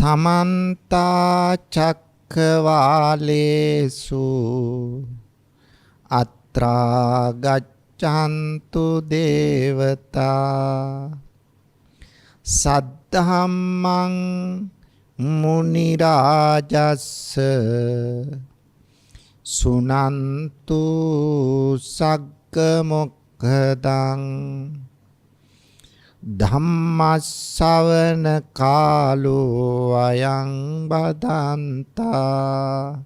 समन्ता चक्रवालेषु अत्रा गच्छन्तु देवता सद्धम्मं मुनिराजस्स सुनन्तु सग्गमुखदं ධම්මස්සවන කාලෝ අයං බදන්තා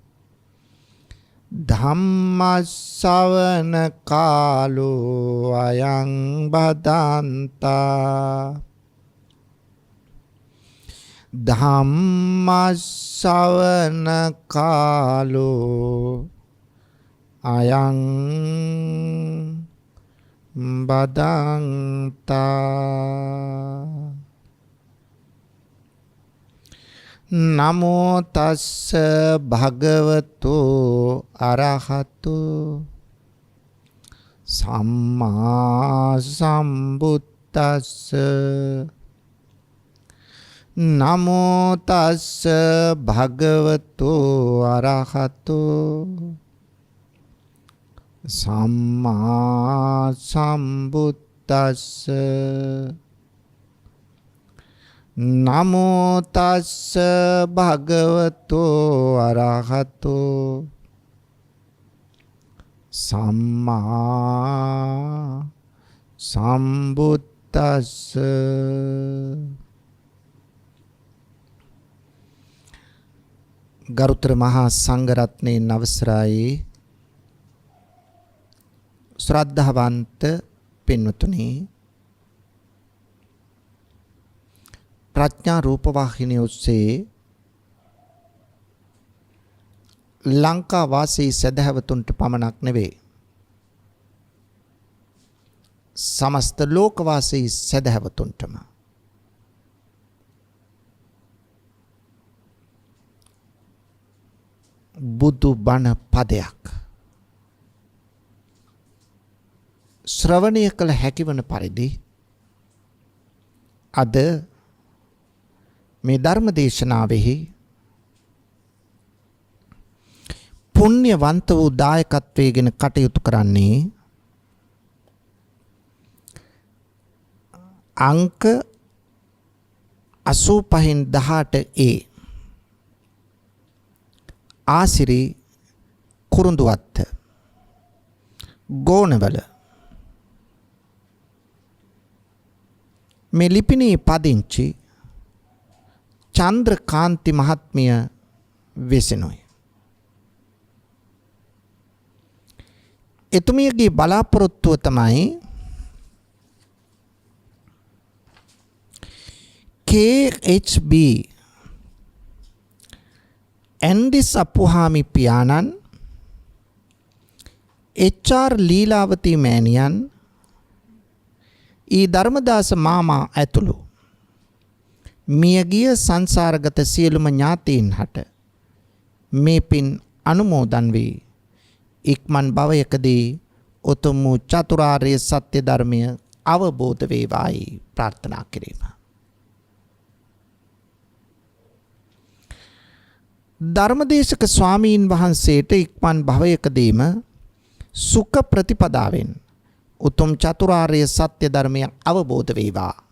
ධම්මස්සවන කාලෝ අයං බදන්තා ධම්මස්සවන කාලෝ අයං බදන්තා නමෝ තස්ස භගවතු අරහතු සම්මා සම්බුද්දස්ස නමෝ තස්ස භගවතු අරහතු සම්මා සම්බුද්දස්ස නමෝ තස්ස භගවතු අරහතු සම්මා සම්බුද්දස්ස ගරුතර මහා සංඝරත්නයන් අවසරයි ශ්‍රද්ධාවන්ත පින්වතුනි ප්‍රඥා රූපවාහිනිය ඔස්සේ ලංකා වාසී සදහවතුන්ට පමණක් නෙවේ සමස්ත ලෝක වාසී සදහවතුන්ටම බුදු බණ පදයක් ශ්‍රවණය කළ හැකිවන පරිදි අද මේ ධර්ම දේශනාවෙහි පුණ්‍යවන්ත වූ දායකත්වයෙන් කටයුතු කරන්නේ අංක 85න් 18A ආසිරි කුරුඳුවත්ත ගෝනවල මේ ලිපිණී පදිංචි චන්ද්‍රකාන්ති මහත්මිය වෙසෙනුයි. එතුමියගේ බලාපොරොත්තුව තමයි KHB එන්ඩිස් අපුහාමි පියාණන් HR ලීලාවතී මෑණියන් ඊ ධර්මදාස මාමා ඇතුළු මියගිය සංසාරගත සියලුම ඥාතීන් හට මේ පින් අනුමෝදන් වී ඉක්මන් භවයකදී උතුම් වූ චතුරාර්ය සත්‍ය ධර්මය අවබෝධ වේවායි ප්‍රාර්ථනා කිරීම. ධර්මදේශක ස්වාමීන් වහන්සේට ඉක්මන් භවයකදීම සුඛ ප්‍රතිපදාවෙන් උතුම් චතුරාර්ය සත්‍ය ධර්මය අවබෝධ වේවා.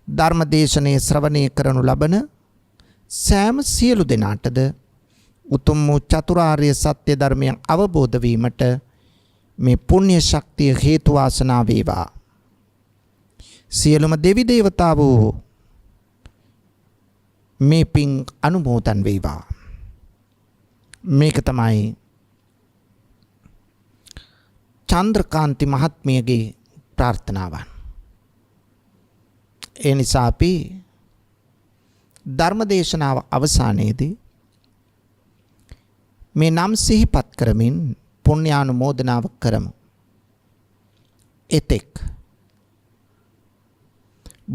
ධර්මදේශනයේ ශ්‍රවණය කරනු ලබන සෑම සියලු දෙනාටද උතුම් වූ චතුරාර්ය සත්‍ය ධර්මය අවබෝධ වීමට මේ පුණ්‍ය ශක්තිය හේතු වාසනා වේවා. සියලුම දෙවි දේවතාවෝ මේ පින් අනුමෝදන් වේවා. මේක තමයි චන්ද්‍රකාන්ති මහත්මියගේ ප්‍රාර්ථනාවන්. ඒ නිසා අපි ධර්මදේශනාව අවසානයේදී මේ නම් සිහිපත් කරමින් පුණ්‍යානුමෝදනාව කරමු. එතෙක්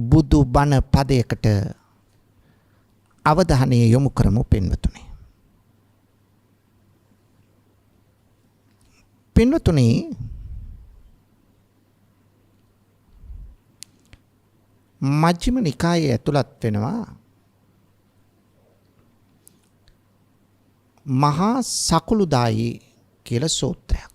බුදු බණ පදයකට අවධානය යොමු කරමු පින්වතුනි. පින්වතුනි මජ්ක්‍ධිම නිකායේ ඇතුළත් වෙනවා මහා සකුළුදායි කියලා සූත්‍රයක්.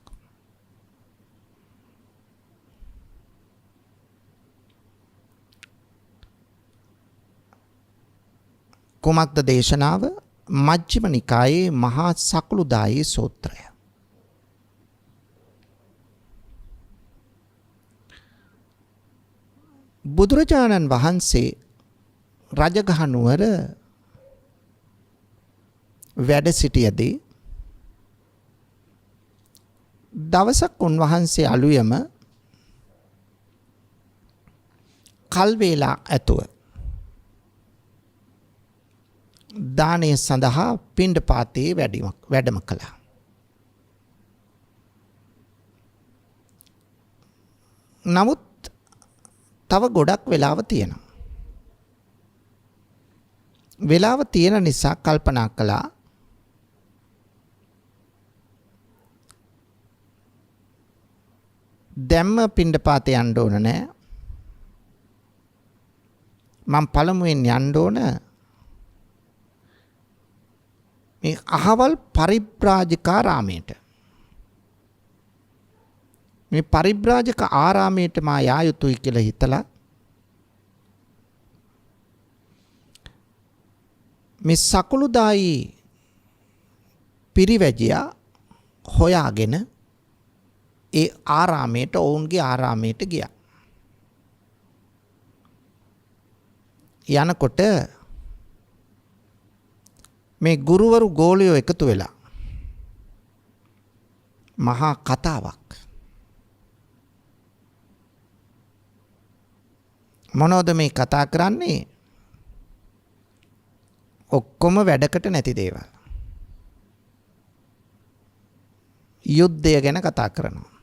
කුමක්ද දේශනාව? මජ්ක්‍ධිම නිකායේ මහා සකුළුදායි සූත්‍රය. බුදුරජාණන් වහන්සේ රජගහ නුවර වැඩ සිටියදී දවසක් උන්වහන්සේ අලුයම කල් වේලා ඇතුව දානය සඳහා පිණ්ඩපාතයේ වැඩම කළා. නමුත් තව ගොඩක් වෙලාව තියෙනවා. වෙලාව තියෙන නිසා කල්පනා කළා දැම්ම පිණ්ඩපාතේ යන්න ඕන නෑ. මම පළමුවෙන් යන්න ඕන මේ අහවල් පරිබ්‍රාජකාරාමයට. මේ පරිබ්‍රාජක ආරාමයට මා යා යුතුයි කියලා හිතලා මේ සකුළුදායි පිරිවැජියා හොයාගෙන ඒ ආරාමයට ඔවුන්ගේ ආරාමයට ගියා. යනකොට මේ ගුරුවරු ගෝලියෝ එකතු වෙලා මහා කතාවක්. මොනවද මේ කතා කරන්නේ? ඔක්කොම වැඩකට නැති දේවල්. යුද්ධය ගැන කතා කරනවා.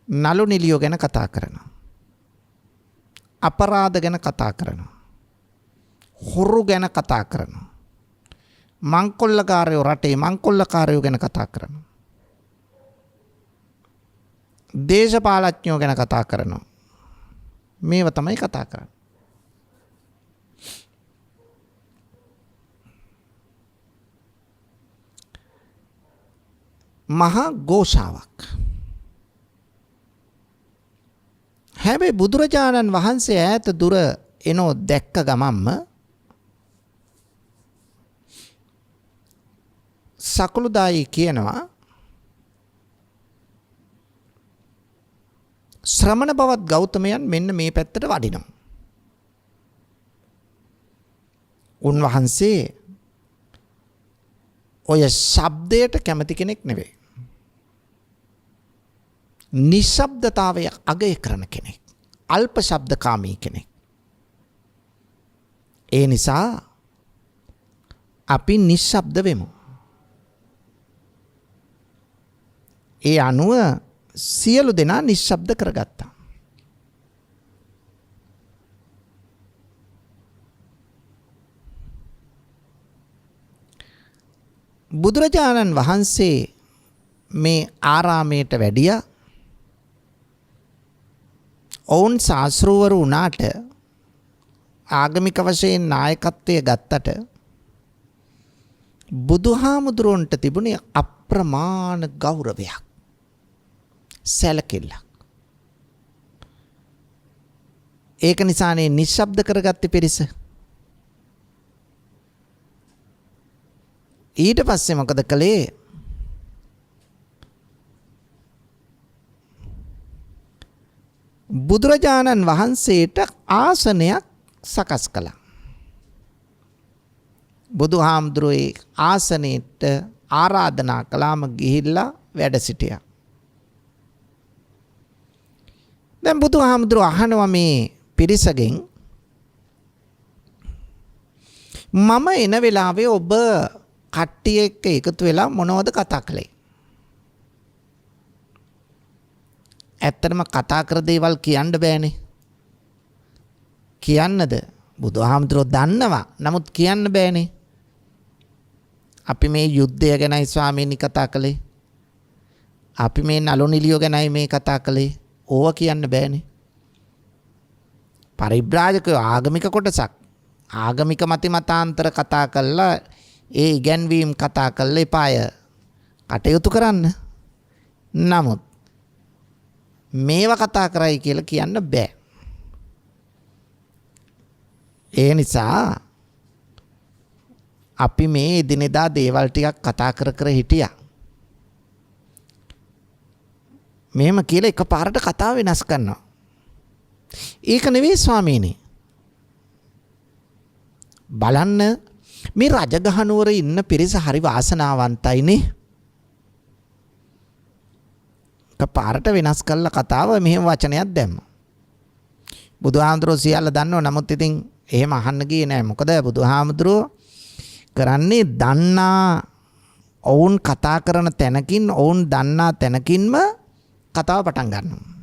නළු නිළියෝ ගැන කතා කරනවා. අපරාධ ගැන කතා කරනවා. හොරු ගැන කතා කරනවා. මංකොල්ලකාරයෝ රටේ මංකොල්ලකාරයෝ ගැන කතා කරනවා. දේශපාලඥයෝ ගැන කතා කරනවා. මේව තමයි කතා කරන්නේ. මහා ഘോഷාවක්. හැබැයි බුදුරජාණන් වහන්සේ ඈත දුර එනෝ දැක්ක ගමන්ම සකුළුදායි කියනවා ශ්‍රමණ බවත් ගෞතමයන් මෙන්න මේ පැත්තට වඩිනවා. උන්වහන්සේ ඔය ශබ්දයට කැමති කෙනෙක් නෙවෙයි. නිශ්ශබ්දතාවය අගය කරන කෙනෙක්. අල්ප ශබ්දකාමී කෙනෙක්. ඒ නිසා අපි නිශ්ශබ්ද වෙමු. ඒ අනුව සියලු දෙනා නිශ්ශබ්ද කරගත්තා. බුදුරජාණන් වහන්සේ මේ ආරාමයට වැඩියා. ඔවුන් ශාස්ත්‍රවරු වුණාට ආගමික වශයෙන් නායකත්වය ගත්තට බුදුහාමුදුරුවන්ට තිබුණේ අප්‍රමාණ ගෞරවයක්, සැලකිල්ලක්. ඒක නිසානේ නිශ්ශබ්ද කරගත්තේ පිරිස. ඊට පස්සේ මොකද කළේ? බුදුරජාණන් වහන්සේට ආසනයක් සකස් කළා. බුදුහාමුදුරුවෝ ආසනයට ආරාධනා කළාම ගිහිල්ලා වැඩ සිටියා. දැන් බුදුහාමුදුරුවෝ අහනවා මේ පිරිසගෙන්, මම එන වෙලාවේ ඔබ කට්ටිය එක්ක එකතු වෙලා මොනවද කතා කළේ? ඇත්තටම කතා කර දේවල් කියන්න බෑනේ. කියන්නද? බුදුහාමුදුරුවෝ දන්නවා. නමුත් කියන්න බෑනේ. අපි මේ යුද්ධය ගැනයි ස්වාමීනි කතා කළේ. අපි මේ නළු නිළියෝ ගැනයි මේ කතා කළේ. ඕව කියන්න බෑනේ. පරිබ්‍රාජකයෝ ආගමික කොටසක්. ආගමික මතිමතාන්තර කතා කළා ඒ ඉගැන්වීම් කතා කළ එපාය කටයුතු කරන්න. නමුත් මේවා කතා කරයි කියලා කියන්න බෑ. ඒ නිසා අපි මේ එදිනෙදා දේවල් ටිකක් කතා කර කර හිටියා. මෙහෙම කියලා එකපාරට කතාව වෙනස් කරනවා. ඒක නෙවෙයි ස්වාමීනි. බලන්න මේ රජගහනුවර ඉන්න පිරිස හරි වාසනාවන්තයිනේ. එකපාරට වෙනස් කළා කතාව මෙහෙම වචනයක් දැම්මා. බුදුහාමුදුරුවෝ සියල්ල දන්නව. නමුත් ඉතින් එහෙම අහන්න ගියේ නෑ. මොකද බුදුහාමුදුරුවෝ කරන්නේ දන්නා ඔවුන් කතා කරන තැනකින් ඔවුන් දන්නා තැනකින්ම කතාව පටන් ගන්නවා.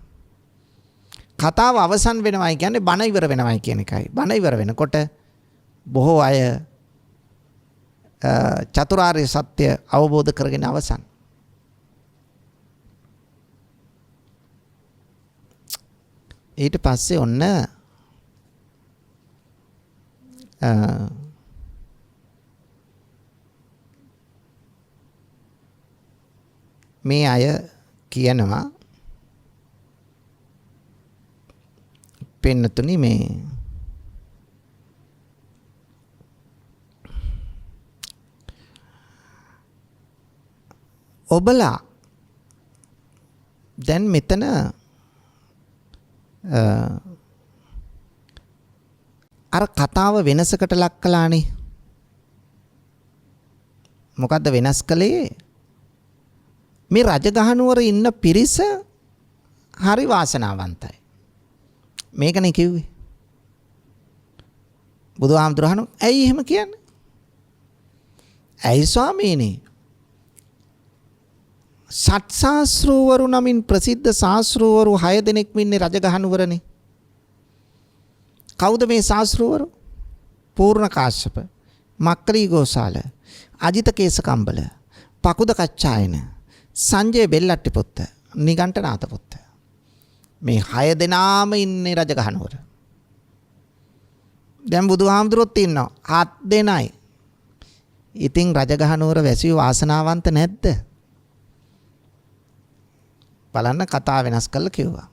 කතාව අවසන් වෙනවයි කියන්නේ බණ ඉවර වෙනවයි කියන එකයි. බණ ඉවර වෙනකොට බොහෝ අය චතුරාර්ය සත්‍ය අවබෝධ කරගෙන අවසන්. ඊට පස්සේ ඔන්න මේ අය කියනවා පින්නතුනි මේ ඔබලා දැන් මෙතන අර කතාව වෙනසකට ලක් කළානේ. මොකද්ද වෙනස් කළේ? මේ රජගහනුවර ඉන්න පිරිස හරි වාසනාවන්තයි. මේකනේ කිව්වේ. බුදුහාමුදුරහණෝ ඇයි එහෙම කියන්නේ? ඇයි ස්වාමීනි? සත්සාස්ත්‍රවරු නමින් ප්‍රසිද්ධ ශාස්ත්‍රවරු 6 දෙනෙක් ඉන්නේ රජගහනුවරනේ. කවුද මේ ශාස්ත්‍රවරු? පූර්ණ කාශ්‍යප, මක්කලි ගෝසාල, අජිත කේසකම්බල, පකුද කච්චායන, සංජය බෙල්ලට්ටි පුත්ත, නිගණ්ඨනාත පුත්ත. මේ 6 දෙනාම ඉන්නේ රජගහනුවර. දැන් බුදුහාමුදුරුවෝත් ඉන්නවා 7 දෙනයි. ඉතින් රජගහනුවර වැසියෝ වාසනාවන්ත නැද්ද? බලන්න කතා වෙනස් කරලා කිව්වා.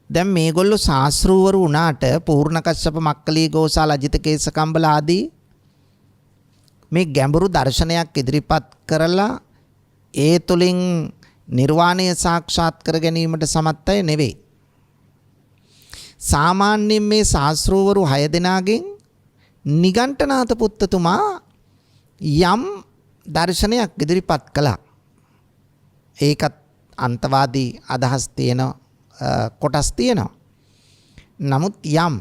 දැන් මේගොල්ලෝ ශාස්ත්‍රවරු වුණාට පූර්ණ කශ්‍යප, මක්කලි ගෝසාල, අජිත කේසකම්බල ආදී මේ ගැඹුරු දර්ශනයක් ඉදිරිපත් කරලා ඒ තුලින් නිර්වාණය සාක්ෂාත් කර ගැනීමට සමත් අය නෙවෙයි. සාමාන්‍යයෙන් මේ ශාස්ත්‍රවරු 6 දෙනාගෙන් නිගණ්ඨනාත පුත්තතුමා යම් දර්ශනයක් ඉදිරිපත් කළා. ඒකත් අන්තවාදී අදහස් තියෙන කොටස් තියෙනවා. නමුත් යම්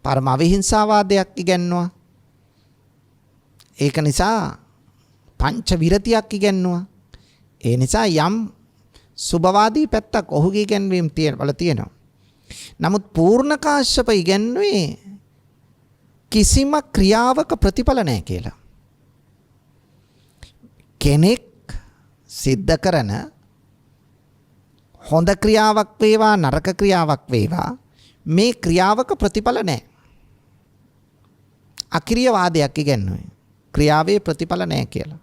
පරම අවිහිංසාවාදයක් ඉගැන්වුවා. ඒක නිසා පංච විරතියක් ඉගැන්වුවා. ඒ නිසා යම් සුභවාදී පැත්තක් ඔහුගේ ඉගැන්වීම් තියෙනවා. නමුත් පූර්ණ කාශ්‍යප ඉගැන්වුවේ කිසිම ක්‍රියාවක ප්‍රතිඵල නැහැ කියලා. කෙනෙක් සිද්ධ කරන හොඳ ක්‍රියාවක් වේවා නරක ක්‍රියාවක් වේවා මේ ක්‍රියාවක ප්‍රතිඵල නැහැ. අක්‍රීය වාදයක් ඉගැන්වුවේ. ක්‍රියාවේ ප්‍රතිඵල නැහැ කියලා.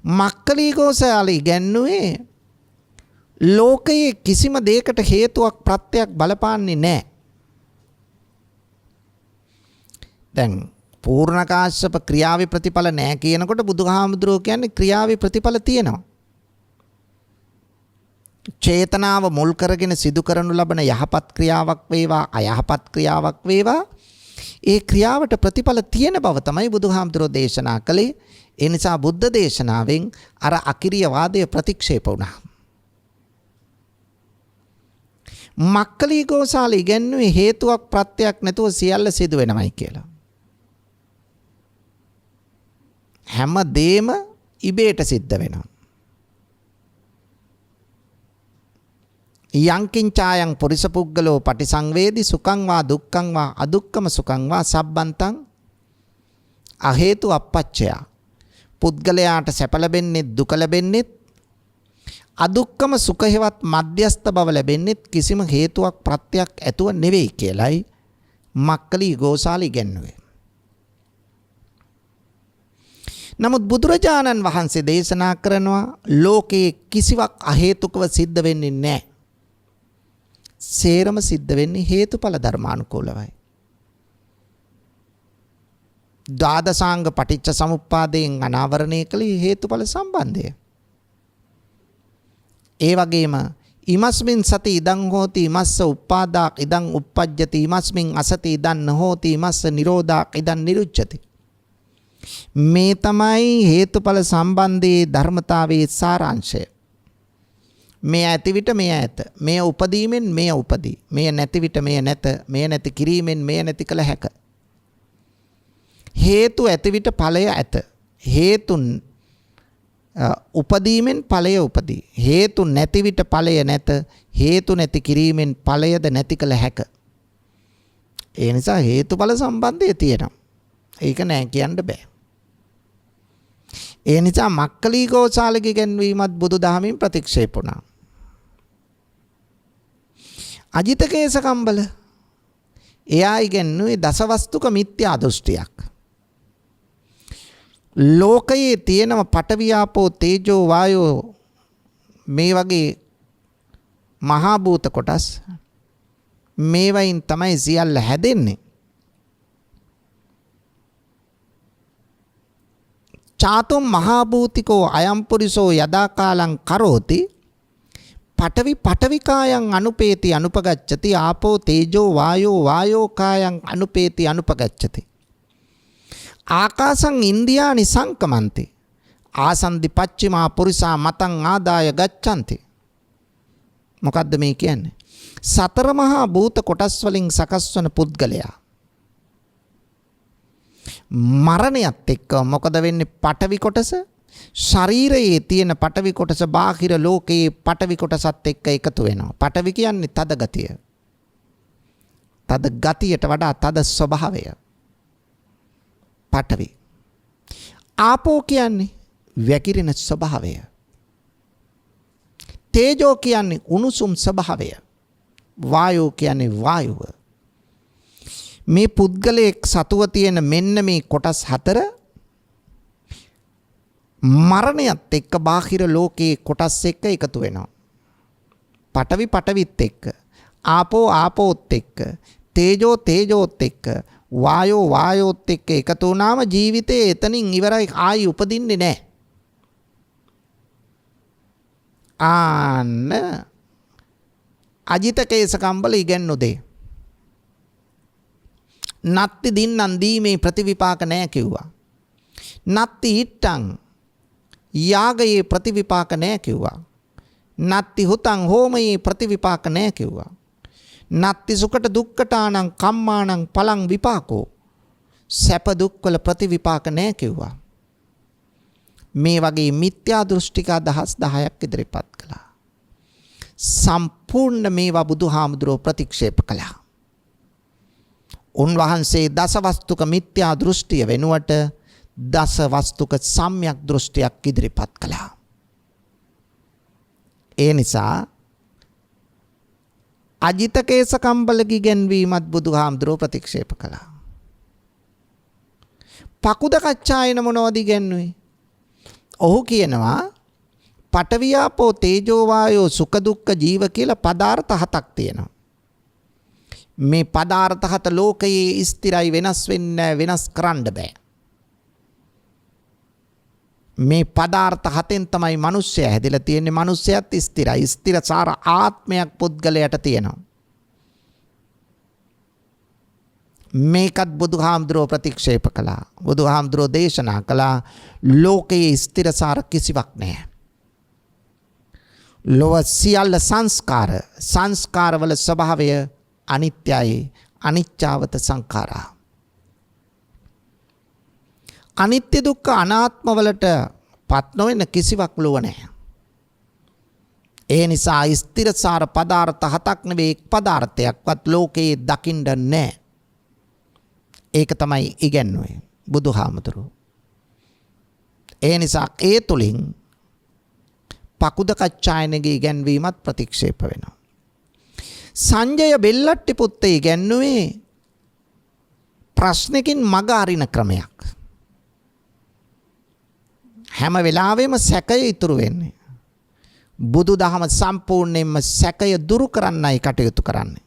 මක්කලි ගෝසාල ඉගැන්වුවේ ලෝකයේ කිසිම දෙයකට හේතුවක් ප්‍රත්‍යක් බලපාන්නේ නැහැ. දැන් පූර්ණ කාශ්‍යප ක්‍රියාවේ ප්‍රතිඵල නැහැ කියනකොට බුදුහාමුදුරුවෝ කියන්නේ ක්‍රියාවේ ප්‍රතිඵල තියෙනවා. චේතනාව මුල් කරගෙන සිදු කරනු ලබන යහපත් ක්‍රියාවක් වේවා අයහපත් ක්‍රියාවක් වේවා ඒ ක්‍රියාවට ප්‍රතිඵල තියෙන බව තමයි බුදුහාමුදුරුවෝ දේශනා කළේ. ඒ නිසා බුද්ධ දේශනාවෙන් අර අකිරිය වාදය ප්‍රතික්ෂේප වුණා. මක්කලි ගෝසාල ඉගැන්වුවේ හේතුවක් ප්‍රත්‍යක් නැතුව සියල්ල සිදු වෙනවයි කියලා. හැම දෙම ඉබේට සිද්ධ වෙනවා. යංකින් ඡායං පුරිස පුද්ගලෝ පටිසංවේදී සුඛං වා දුක්ඛං වා අදුක්ඛම සුඛං වා සබ්බන්තං අහේතු අපච්චය. පුද්ගලයාට සැප ලැබෙන්නේ දුක ලැබෙන්නේ අදුක්ඛම සුඛයවත් මධ්‍යස්ත බව ලැබෙන්නේ කිසිම හේතුවක් ප්‍රත්‍යක් ඇතුව නෙවෙයි කියලයි මක්කලි ගෝසාල ඉගැන්වුවේ. නමුත් බුදුරජාණන් වහන්සේ දේශනා කරනවා ලෝකයේ කිසිවක් අහේතුකව සිද්ධ වෙන්නේ නැහැ. සේරම සිද්ධ වෙන්නේ හේතුඵල ධර්මානුකූලවයි. ද්වාදසාංග පටිච්ච සමුප්පාදයෙන් අනාවරණය කළ හේතුඵල සම්බන්ධය. ඒ වගේම ඉමස්මින් සති ඉදං හෝති ඉමස්ස උප්පාදාක් ඉදං උප්පජ්ජති ඉමස්මින් අසති ඉදං නොහෝති ඉමස්ස නිරෝධාක් ඉදං නිරුච්ඡති. මේ තමයි හේතුඵල සම්බන්ධයේ ධර්මතාවයේ සාරාංශය. මේ ඇති විට මෙය ඇත. මෙය උපදීමෙන් මෙය උපදී. මෙය නැති විට මෙය නැත. මෙය නැති කිරීමෙන් මෙය නැති කළ හැක. හේතු ඇති විට ඵලය ඇත. හේතුන් උපදීමෙන් ඵලය උපදී. හේතු නැති විට ඵලය නැත. හේතු නැති කිරීමෙන් ඵලයද නැති කළ හැක. ඒ නිසා හේතුඵල සම්බන්ධය තියෙනවා. ඒක නෑ කියන්න බෑ. ඒ නිසා මක්කලි ගෝසාලගේ ගැන්වීමත් බුදුදහමින් ප්‍රතික්ෂේප වුණා. අජිත කේසකම්බල එයා ඉගැන්වුවේ දසවස්තුක මිත්‍යා දෘෂ්ටියක්. ලෝකයේ තියෙනව පඨවි ආපෝ තේජෝ වායෝ මේ වගේ මහා භූත කොටස් මේවයින් තමයි සියල්ල හැදෙන්නේ. චාතුම් මහා භූතිකෝ අයම් පුරිසෝ යදා කාලං කරෝති පඨවි පඨවිකායන් අනුපේති අනුපගච්ඡති ආපෝ තේජෝ වායෝ වායෝ කායන් අනුපේති අනුපගච්ඡති ආකාසං ඉන්දියානි සංකමන්ති ආසන්දි පච්චිමා පුරිසා මතං ආදාය ගච්ඡanti. මොකද්ද මේ කියන්නේ? සතර මහා භූත කොටස් වලින් සකස් වන පුද්ගලයා මරණයත් එක්ක මොකද වෙන්නේ? පඨවි කොටස ශරීරයේ තියෙන පඨවි කොටස බාහිර ලෝකයේ පඨවි කොටසත් එක්ක එකතු වෙනවා. පඨවි කියන්නේ තද ගතිය. තද ගතියට වඩා තද ස්වභාවය. පඨවි. ආපෝ කියන්නේ වැగిරෙන ස්වභාවය. තේජෝ කියන්නේ උණුසුම් ස්වභාවය. වායෝ කියන්නේ වායුව. මේ පුද්ගලයෙක් සතුව තියෙන මෙන්න මේ කොටස් හතර මරණයත් එක්ක බාහිර ලෝකයේ කොටස් එක්ක එකතු වෙනවා. පඨවි පඨවිත් එක්ක, ආපෝ ආපෝත් එක්ක, තේජෝ තේජෝත් එක්ක, වායෝ වායෝත් එක්ක එකතු වුණාම ජීවිතේ එතනින් ඉවරයි, ආයි උපදින්නේ නැහැ. ආන්න අජිත කේසකම්බල ඉගැන්නු දේ. නත්ති දින්නන් දීමේ ප්‍රතිවිපාක නැහැ කිව්වා. නත්ති හිට්ටං යාගයේ ප්‍රතිවිපාක නැහැ කිව්වා. නත්ති හුතං හෝමයේ ප්‍රතිවිපාක නැහැ කිව්වා. නත්ති සුකට දුක්කටානං කම්මානං පලං විපාකෝ සැප දුක්වල ප්‍රතිවිපාක නැහැ කිව්වා. මේ වගේ මිත්‍යා දෘෂ්ටික අදහස් 10ක් ඉදිරිපත් කළා. සම්පූර්ණ මේවා බුදුහාමුදුරුවෝ ප්‍රතික්ෂේප කළා. උන්වහන්සේ දසවස්තුක මිත්‍යා දෘෂ්ටිය වෙනුවට දසවස්තුක සම්‍යක් දෘෂ්ටියක් ඉදිරිපත් කළා. ඒ නිසා අජිත කේසකම්බලගේ ගැන්වීමත් බුදුහාමුදුරුවෝ ප්‍රතික්ෂේප කළා. පකුද කච්චායන මොනවද ඉගැන්වුවේ? ඔහු කියනවා පඨවි ආපෝ තේජෝ වායෝ සුඛ දුක්ඛ ජීව කියලා පදාර්ථ හතක් තියෙනවා. මේ පදාර්ථ හත ලෝකයේ ස්ථිරයි, වෙනස් වෙන්නේ වෙනස් කරන්න බෑ. මේ පදාර්ථ හතෙන් තමයි මිනිස්සයා හැදිලා තියෙන්නේ. මිනිස්සයත් ස්ථිරයි. ස්ථිරසාර ආත්මයක් පුද්ගලයාට තියෙනවා. මේකත් බුදුහාමුදුරුවෝ ප්‍රතික්ෂේප කළා. බුදුහාමුදුරුවෝ දේශනා කළා ලෝකයේ ස්ථිරසාර කිසිවක් නැහැ. ලෝක සියල්ල සංස්කාරවල ස්වභාවය අනිත්‍යයි. අනිච්චවත සංඛාරා. අනිත්‍ය දුක්ඛ අනාත්ම වලට පත් නොවන කිසිවක් ලෝක නැහැ. ඒ නිසා ස්ථිරසාර පදාර්ථ හතක් නෙවෙයි, එක් පදාර්ථයක්වත් ලෝකයේ දකින්න නැහැ. ඒක තමයි ඉගැන්වුවේ බුදුහාමුදුරුවෝ. ඒ නිසා ඒ තුලින් පකුද කච්චායනගේ ඉගැන්වීමත් ප්‍රතික්ෂේප වෙනවා. සංජය බෙල්ලට්ටි පුත්තේ ඉගැන්වුවේ ප්‍රශ්නකින් මග අරින ක්‍රමයක්. හැම වෙලාවෙම සැකය ඉතුරු වෙන්නේ. බුදුදහම සම්පූර්ණයෙන්ම සැකය දුරු කරන්නයි කටයුතු කරන්නේ.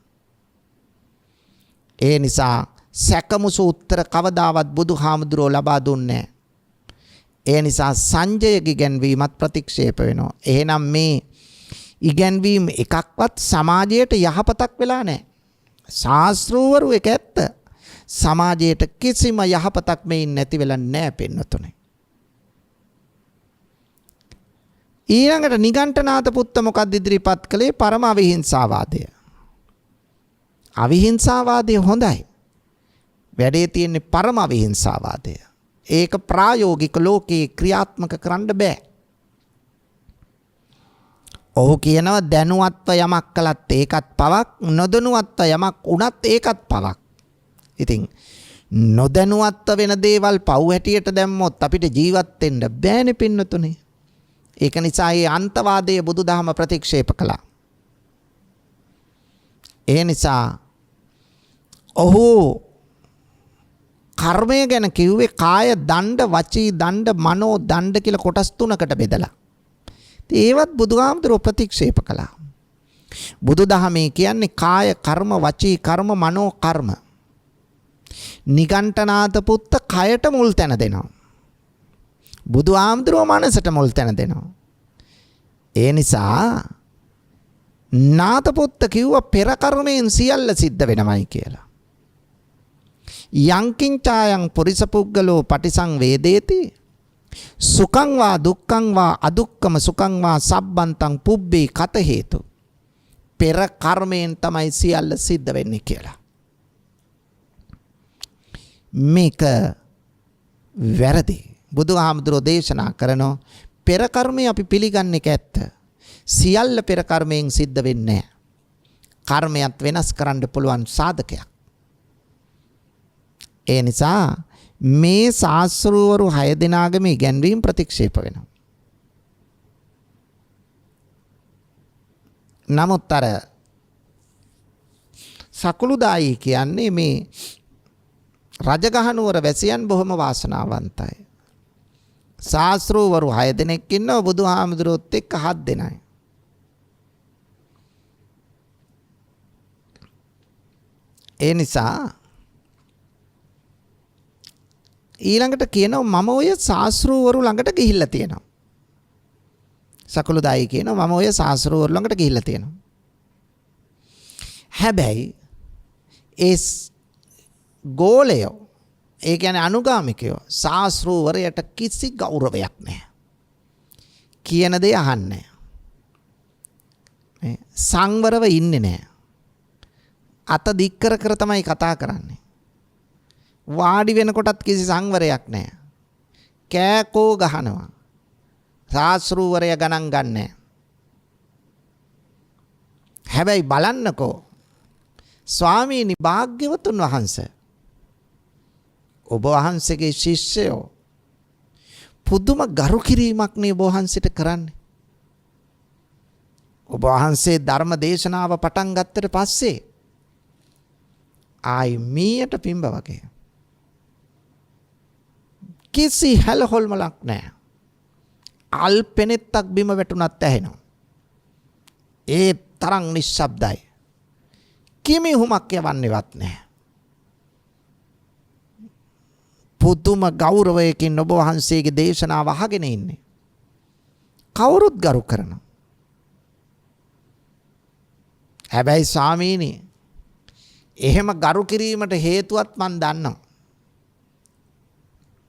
ඒ නිසා සැකමුසු උත්තර කවදාවත් බුදුහාමුදුරුවෝ ලබා දුන්නේ නැහැ. ඒ නිසා සංජයගේ ඉගැන්වීමත් ප්‍රතික්ෂේප වෙනවා. එහෙනම් මේ ඉගැන්වීම එකක්වත් සමාජයට යහපතක් වෙලා නැහැ. ශාස්ත්‍රවරු එක ඇත්ත. සමාජයට කිසිම යහපතක් මේන් නැති වෙලා නැහැ පින්නතුනේ. ඊළඟට නිගණ්ඨනාථ පුත්ත මොකක්ද ඉදිරිපත් කළේ? පරම අවිහිංසාවාදය. අවිහිංසාවාදය හොඳයි. වැඩේ තියෙන්නේ පරම අවිහිංසාවාදය. ඒක ප්‍රායෝගික ලෝකේ ක්‍රියාත්මක කරන්න බෑ. ඔහු කියනවා දැනුවත්ව යමක් කළත් ඒකත් පවක්, නොදැනුවත්ව යමක් වුණත් ඒකත් පවක්. ඉතින් නොදැනුවත්ව වෙන දේවල් පව් හැටියට දැම්මොත් අපිට ජීවත් වෙන්න බෑනේ පින්නතුනේ. ඒක නිසා මේ අන්තවාදයේ බුදුදහම ප්‍රතික්ෂේප කළා. ඒ නිසා ඔහු කර්මය ගැන කිව්වේ කාය දණ්ඩ, වචී දණ්ඩ, මනෝ දණ්ඩ කියලා කොටස් තුනකට බෙදලා. ඒවත් බුදුහාමුදුරුවෝ ප්‍රතික්ෂේප කළා. බුදුදහමේ කියන්නේ කාය කර්ම, වචී කර්ම, මනෝ කර්ම. නිගණ්ඨනාථ පුත්ත කයට මුල් තැන දෙනවා. බුදුහාමුදුරුවෝ මනසට මුල් තැන දෙනවා. ඒ නිසා නාථ පුත්ත කිව්වා පෙර කර්මයෙන් සියල්ල සිද්ධ වෙනවයි කියලා. යංකින් ඡායං පුරිස පුග්ගලෝ පටිසංවේදේති සුඛං වා දුක්ඛං වා අදුක්ඛම සුඛං වා සබ්බන්තං පුබ්බේ කත හේතු. පෙර කර්මයෙන් තමයි සියල්ල සිද්ධ වෙන්නේ කියලා. මේක වැරදි. බුදුහාමුදුරෝ දේශනා කරනවා පෙර කර්මය අපි පිළිගන්නේ ඇත්ත. සියල්ල පෙර කර්මයෙන් සිද්ධ වෙන්නේ නැහැ. කර්මයක් වෙනස් කරන්න පුළුවන් සාධකයක්. ඒ නිසා මේ ශාස්ත්‍රවරු 6 දෙනාගම ඉගැන්වීම් ප්‍රතික්ෂේප වෙනවා. නමුත් අර සකුළුදායි කියන්නේ මේ රජගහනුවර වැසියන් බොහොම වාසනාවන්තයි. ශාස්ත්‍රවරු 6 දෙනෙක් ඉන්නවා, බුදුහාමුදුරුවොත් එක්ක 7 දෙනයි. ඒ නිසා ඊළඟට කියනවා මම ඔය ශාස්ත්‍රවරු ළඟට ගිහිල්ලා තියෙනවා. සකුළුදායි කියනවා මම ඔය ශාස්ත්‍රවරු ළඟට ගිහිල්ලා තියෙනවා. හැබැයි ඒ ගෝලයෝ, ඒ කියන්නේ අනුගාමිකයෝ ශාස්ත්‍රවරයට කිසි ගෞරවයක් නැහැ. කියන දේ අහන්නේ නැහැ. සංවරව ඉන්නේ නැහැ. අත දික් කර කර තමයි කතා කරන්නේ. වාඩි වෙනකොටත් කිසි සංවරයක් නැහැ. කෑකෝ ගහනවා. ශාස්ත්‍රූවරය ගණන් ගන්නෑ. හැබැයි බලන්නකෝ ස්වාමීනි භාග්‍යවතුන් වහන්සේ, ඔබ වහන්සේගේ ශිෂ්‍යයෝ පුදුම ගරු කිරීමක් නේ ඔබ වහන්සේට කරන්නේ. ඔබ වහන්සේ ධර්ම දේශනාව පටන් ගත්තට පස්සේ ආයි මීයට පිම්බ වගේ කිසි හැලහොල්මලක් නැහැ. අල්පෙනෙත්තක් බිම වැටුණත් ඇහෙනවා. ඒ තරම් නිශ්ශබ්දයි. කිමිහුමක් යවන්නේවත් නැහැ. පුදුම ගෞරවයකින් ඔබ වහන්සේගේ දේශනාව අහගෙන ඉන්නේ. කවුරුත් ගරු කරනවා. හැබැයි ස්වාමීනි, එහෙම ගරු කිරීමට හේතුවත් මන් දන්නවා.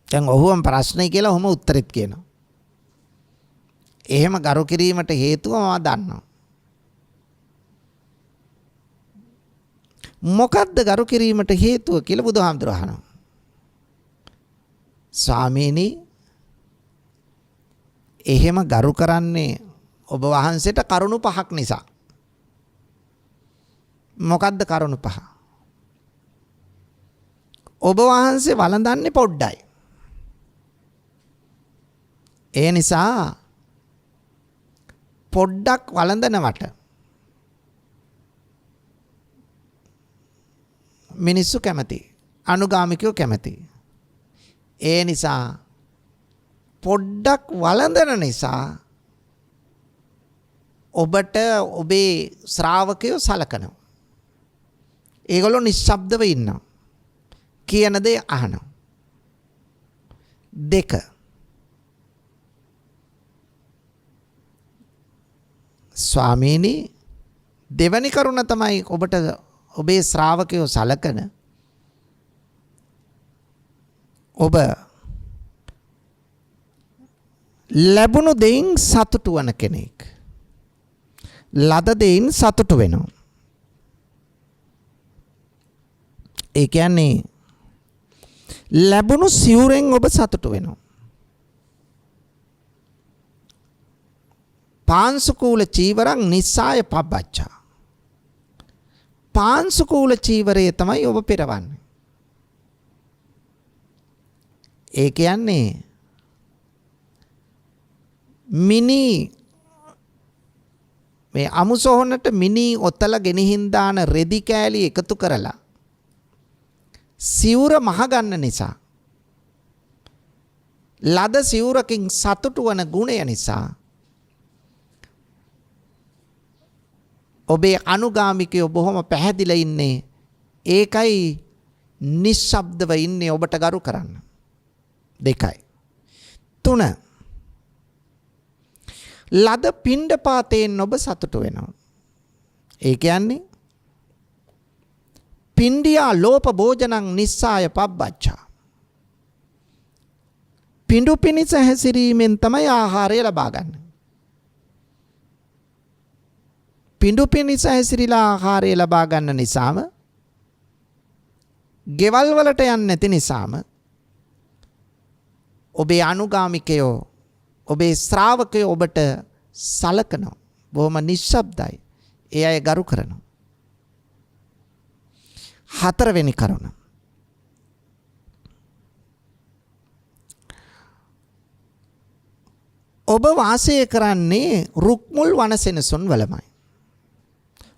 දැන් ඔහුම ප්‍රශ්නේ කියලා ඔහුම උත්තරෙත් කියනවා. එහෙම ගරු කිරීමට හේතුව මම දන්නවා. මොකද්ද ගරු කිරීමට හේතුව කියලා බුදුහාමුදුරුවෝ අහනවා. ස්වාමීනි, එහෙම ගරු කරන්නේ ඔබ වහන්සේට කරුණු 5ක් නිසා. මොකද්ද කරුණු 5? ඔබ වහන්සේ වළඳන්නේ පොඩ්ඩයි. ඒ නිසා පොඩ්ඩක් වළඳනවට මිනිස්සු කැමති. අනුගාමිකයෝ කැමති. ඒ නිසා පොඩ්ඩක් වළඳන නිසා ඔබට ඔබේ ශ්‍රාවකයෝ සලකනවා. ඒගොල්ලෝ නිශ්ශබ්දව ඉන්නවා. කියන දේ අහනවා. 2 ස්වාමීනි දෙවැනි කරුණ තමයි ඔබට ඔබේ ශ්‍රාවකයෝ සලකන ඔබ ලැබුණු දෙයින් සතුටු වන කෙනෙක්. ලද දෙයින් සතුටු වෙනවා. ඒ කියන්නේ ලැබුණු සිවුරෙන් ඔබ සතුටු වෙනවා. පාංශුකූල චීවරං නිස්සාය පබ්බච්චා. පාංශුකූල චීවරය තමයි ඔබ පෙරවන්නේ. ඒ කියන්නේ මිනි මේ අමුසොහොනට මිනි ඔතල ගෙනihin දාන රෙදි කෑලි එකතු කරලා සිවුර මහගන්න නිසා ලද සිවුරකින් සතුටු වන ගුණය නිසා ඔබේ අනුගාමිකයෝ බොහොම පැහැදිලා ඉන්නේ. ඒකයි නිශ්ශබ්දව ඉන්නේ ඔබට ගරු කරන්න. 2 3 ලද පිණ්ඩපාතයෙන් ඔබ සතුටු වෙනවා. ඒ කියන්නේ පින්ඩියා ලෝප භෝජනං නිස්සාය පබ්බච්චා. පිඬු පිණිස හැසිරීමෙන් තමයි ආහාරය ලබා ගන්න. පිඬු පිණිස හැසිරීලා ආහාරය ලබා ගන්න නිසාම ගෙවල් වලට යන්නේ නැති නිසාම ඔබේ අනුගාමිකයෝ ඔබේ ශ්‍රාවකයෝ ඔබට සලකනවා. බොහොම නිශ්ශබ්දයි. ඒ අය ගරු කරනවා. 4 වෙනි කරුණ. ඔබ වාසය කරන්නේ රුක්මුල් වනසෙනසුන් වලමයි.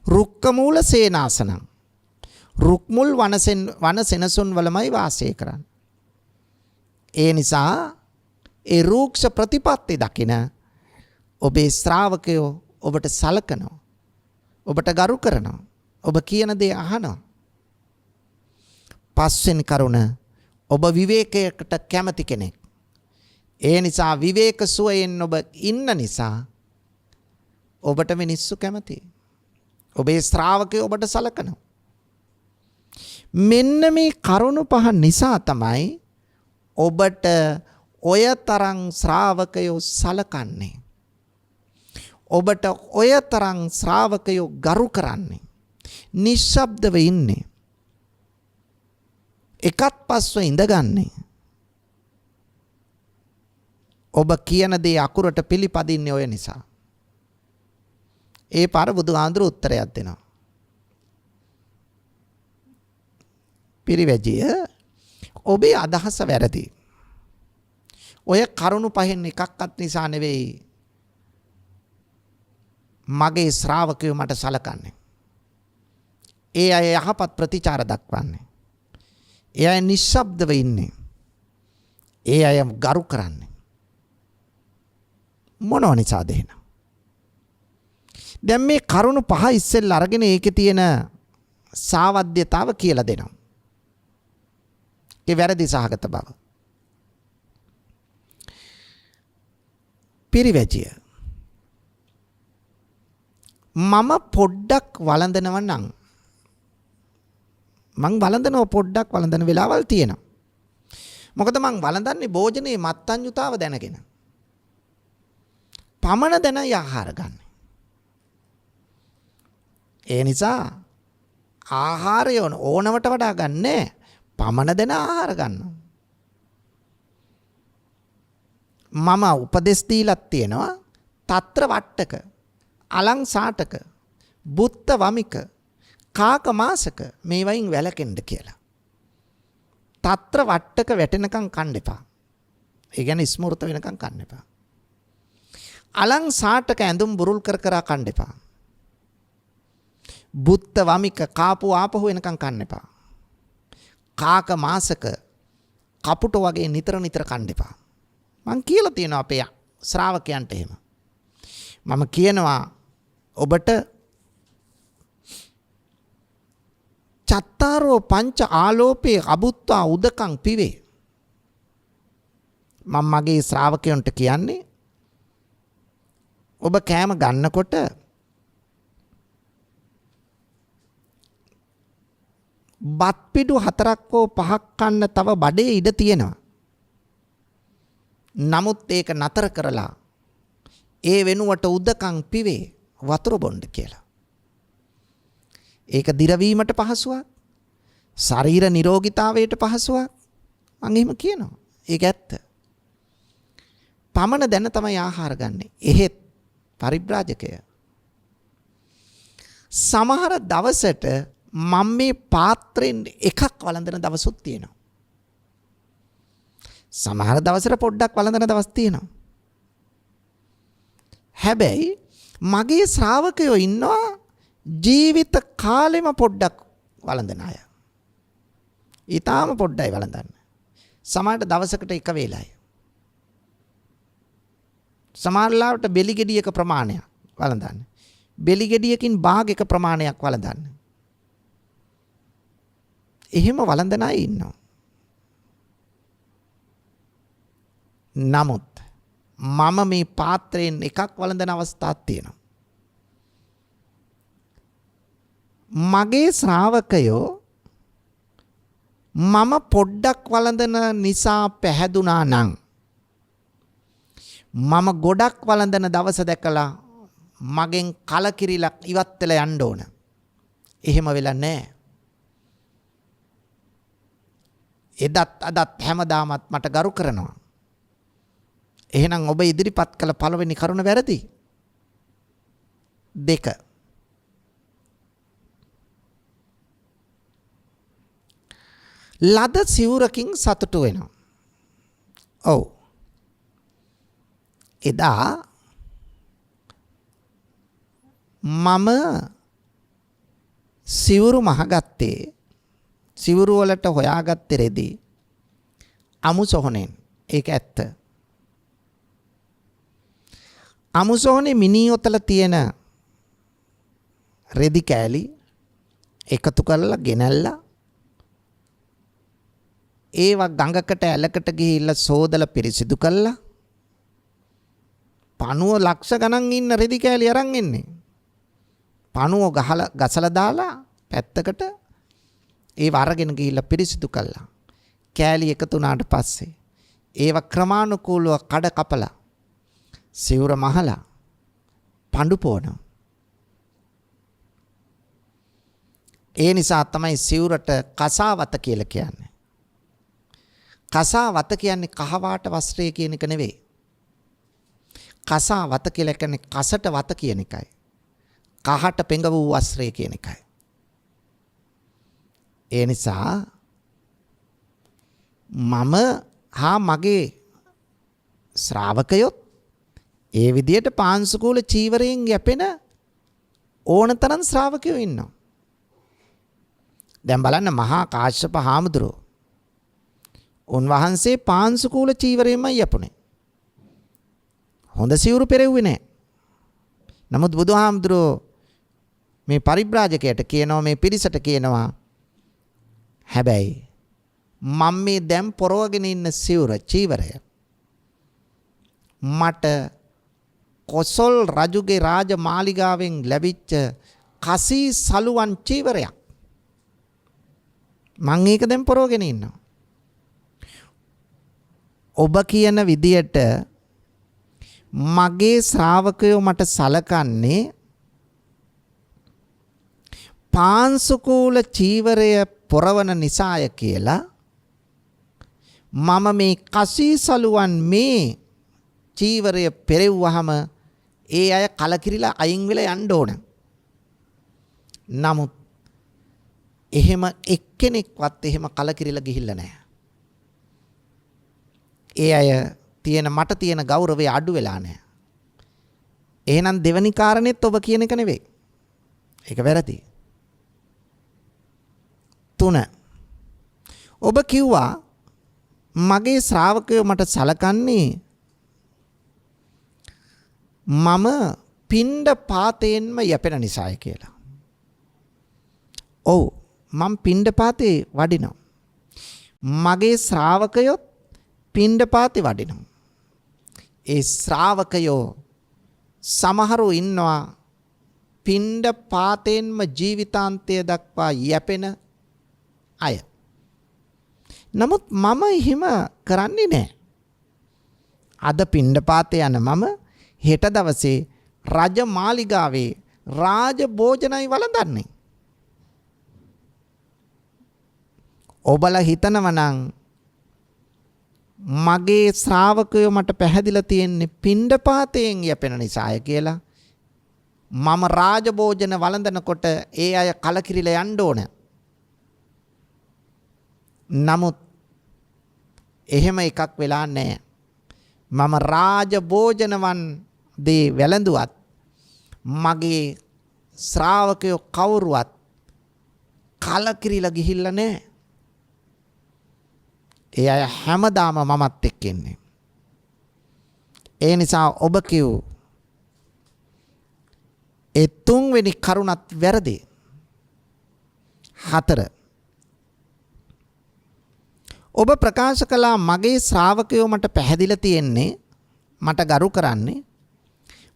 රුක්කමූල සේනාසනං. රුක්මුල් වනසෙනසුන් වලමයි වාසය කරන්නේ. ඒ නිසා ඒ රූක්ෂ ප්‍රතිපත්ති දකින ඔබේ ශ්‍රාවකයෝ ඔබට සලකනවා. ඔබට ගරු කරනවා. ඔබ කියන දේ අහනවා. 5 වෙනි කරුණ ඔබ විවේකයකට කැමති කෙනෙක්. ඒ නිසා විවේක සුවයෙන් ඔබ ඉන්න නිසා ඔබට මිනිස්සු කැමතියි. ඔබේ ශ්‍රාවකයෝ ඔබට සලකනවා. මෙන්න මේ කරුණු 5 නිසා තමයි ඔබට ඔය තරම් ශ්‍රාවකයෝ සලකන්නේ. ඔබට ඔය තරම් ශ්‍රාවකයෝ ගරු කරන්නේ. නිශ්ශබ්දව ඉන්නේ. එකත් පස්ව ඉඳගන්නේ. ඔබ කියන දේ අකුරට පිළිපදින්නේ ඔය නිසා. ඒ පාර බුදුහාඳුරු උත්තරයක් දෙනවා. පිරිවැජිය ඔබේ අදහස වැරදි. ඔය කරුණු 5න් එකක්වත් නිසා නෙවෙයි මගේ ශ්‍රාවකයෝ මට සලකන්නේ. ඒ අය යහපත් ප්‍රතිචාර දක්වන්නේ. ඒ අය නිශ්ශබ්දව ඉන්නේ. ඒ අය ගරු කරන්නේ. මොනව නිසාද එහෙනම්? දැන් මේ කරුණු 5 ඉස්සෙල්ලා අරගෙන ඒකේ තියෙන සාවද්‍යතාව කියලා දෙනවා. ඒ වැරදි සහගත බව. පිරිවැජිය. මම පොඩ්ඩක් වළඳනවා නම් මං වළඳනව පොඩ්ඩක් වළඳන වෙලාවල් තියෙනවා. මොකද මං වළඳන්නේ භෝජනයේ මත්ඤ්‍යතාව දැනගෙන. පමණ දැනයි ආහාර ගන්න. ඒ නිසා ආහාරය ඕනවට වඩා ගන්නෑ. පමණ දැන ආහාර ගන්නවා. මම උපදෙස් දීලක් තියෙනවා. తත්‍ර වට්ටක, අලං සාටක, බුත්ත වමික, කාක මාසක මේ වයින් වැළකෙන්න කියලා. తත්‍ර වට්ටක වැටෙනකන් කන්න එපා. ඒ කියන්නේ ස්මෘත වෙනකන් කන්න එපා. අලං සාටක ඇඳුම් බුරුල් කර කර කන්න එපා. බුත්ත වමික කාපු ආපහු වෙනකන් කන්න එපා. කාක මාසක කපුටෝ වගේ නිතර නිතර කන්න එපා. මං කියලා තියෙනවා අපේ ශ්‍රාවකයන්ට එහෙම. මම කියනවා ඔබට චත්තාරෝ පංච ආලෝපේ අබුත්වා උදකං පිවේ. මම මගේ ශ්‍රාවකයන්ට කියන්නේ ඔබ කෑම ගන්නකොට බත් පිඩු 4ක් හෝ 5ක් කන්න තව බඩේ ඉඩ තියෙනවා. නමුත් ඒක නතර කරලා ඒ වෙනුවට උදකං පිවේ වතුර බොන්න කියලා. ඒක දිරවීමට පහසුවක්. ශරීර නිරෝගීතාවයට පහසුවක්. මම එහෙම කියනවා. ඒක ඇත්ත. පමණ දැන තමයි ආහාර ගන්නෙ. එහෙත් පරිබ්‍රාජකය සමහර දවසට මම මේ පාත්‍රයෙන් එකක් වළඳන දවසුත් තියෙනවා. සමහර දවසට පොඩ්ඩක් වළඳන දවස් තියෙනවා. හැබැයි මගේ ශ්‍රාවකයෝ ඉන්නවා ජීවිත කාලෙම පොඩ්ඩක් වළඳන අය. ඊටාම පොඩ්ඩයි වළඳන්නේ. සමහරට දවසකට එක වේලයි. සමහරලාවට බෙලි ගෙඩියක ප්‍රමාණයක් වළඳන්නේ. බෙලි ගෙඩියකින් භාගයක ප්‍රමාණයක් වළඳන්නේ. එහෙම වළඳන අය ඉන්නවා. නමුත් මම මේ පාත්‍රයෙන් එකක් වළඳන අවස්ථාවක් තියෙනවා. මගේ ශ්‍රාවකයෝ මම පොඩ්ඩක් වළඳන නිසා පැහැදුනා නම් මම ගොඩක් වළඳන දවස දැකලා මගෙන් කලකිරිලා ඉවත් වෙලා යන්න ඕන. එහෙම වෙලා නැහැ. එදත් අදත් හැමදාමත් මට ගරු කරනවා. එහෙනම් ඔබ ඉදිරිපත් කළ පළවෙනි කරුණ වැරදි. 2. ලද සිවුරකින් සතුටු වෙනවා. ඔව්. එදා මම සිවුරු මහගත්තේ සිවුරු වලට හොයාගත්තේ රෙදි අමු සොහනෙන්. ඒක ඇත්ත. අමු සොහනේ මිනී ඔතල තියෙන රෙදි කෑලි එකතු කරලා ගෙනල්ලා ඒවා ගඟකට ඇලකට ගිහිල්ලා සෝදලා පිරිසිදු කළා. පණුව ලක්ෂ ගණන් ඉන්න රෙදි කෑලි අරන් එන්නේ. පණුව ගසලා දාලා පැත්තකට ඒව අරගෙන ගිහිල්ලා පිරිසිදු කළා. කෑලි එකතු වුණාට පස්සේ ඒව ක්‍රමානුකූලව කඩ කපලා සිවුර මහලා පඳු පොවනවා. ඒ නිසා තමයි සිවුරට කසාවත කියලා කියන්නේ. කසාවත කියන්නේ කහවාට වස්ත්‍රය කියන එක නෙවෙයි. කසාවත කියලා කියන්නේ කසට වත කියන එකයි. කහට පෙඟ වූ වස්ත්‍රය කියන එකයි. ඒ නිසා මම හා මගේ ශ්‍රාවකයොත් ඒ විදියට පාංශුකූල චීවරයෙන් යැපෙන ඕනතරම් ශ්‍රාවකයෝ ඉන්නවා. දැන් බලන්න මහා කාශ්‍යප හාමුදුරුවෝ උන්වහන්සේ පාංශුකූල චීවරයෙන්මයි යපුනේ. හොඳ සිවුරු පෙරෙව්වේ නැහැ. නමුත් බුදුහාමුදුරුවෝ මේ පරිබ්‍රාජකයට කියනවා, මේ පිරිසට කියනවා, හැබැයි මම මේ දැන් පොරවගෙන ඉන්න සිවුර චීවරය මට කොසල් රජුගේ රාජමාලිගාවෙන් ලැබිච්ච කසී සලුවන් චීවරයක්. මම ඒක දැන් පොරවගෙන ඉන්නවා. ඔබ කියන විදියට මගේ ශ්‍රාවකයෝ මට සලකන්නේ පාංශුකූල චීවරය පොරවන නිසාය කියලා. මම මේ කසී සලුවන් මේ චීවරය පෙරෙව්වහම ඒ අය කලකිරිලා අයින් වෙලා යන්න ඕන. නමුත් එහෙම එක්කෙනෙක්වත් එහෙම කලකිරිලා ගිහිල්ලා නැහැ. ඒ අය මට තියෙන ගෞරවය අඩු වෙලා නැහැ. එහෙනම් දෙවනි කාරණෙත් ඔබ කියන එක නෙවෙයි. ඒක වැරදි. 3. ඔබ කිව්වා මගේ ශ්‍රාවකයෝ මට සලකන්නේ මම පිණ්ඩ පාතයෙන්ම යැපෙන නිසාය කියලා. ඔව් මම පිණ්ඩ පාතේ වඩිනවා. මගේ ශ්‍රාවකයොත් පිණ්ඩ පාතේ වඩිනවා. ඒ ශ්‍රාවකයෝ සමහරු ඉන්නවා පිණ්ඩ පාතයෙන්ම ජීවිතාන්තය දක්වා යැපෙන අය. නමුත් මම එහෙම කරන්නේ නැහැ. අද පිණ්ඩ පාතේ යන මම හෙට දවසේ රජ මාලිගාවේ රාජ භෝජනයි වළඳන්නේ. ඔබලා හිතනවා නම් මගේ ශ්‍රාවකයෝ මට පැහැදිලා තියෙන්නේ පිණ්ඩපාතයෙන් යැපෙන නිසාය කියලා. මම රාජ භෝජන වළඳනකොට ඒ අය කලකිරිලා යන්න ඕන. නමුත් එහෙම එකක් වෙලා නැහැ. මම රාජ භෝජනවන් දේ වැළඳුවත් මගේ ශ්‍රාවකයෝ කවුරුවත් කලකිරිලා ගිහිල්ලා නැහැ. ඒ අය හැමදාම මමත් එක්ක ඉන්නේ. ඒ නිසා ඔබ කිව් ඒ තුන්වෙනි කරුණත් වැරදි. 4 ඔබ ප්‍රකාශ කළා මගේ ශ්‍රාවකයෝ මට පැහැදිලා තියෙන්නේ මට ගරු කරන්නේ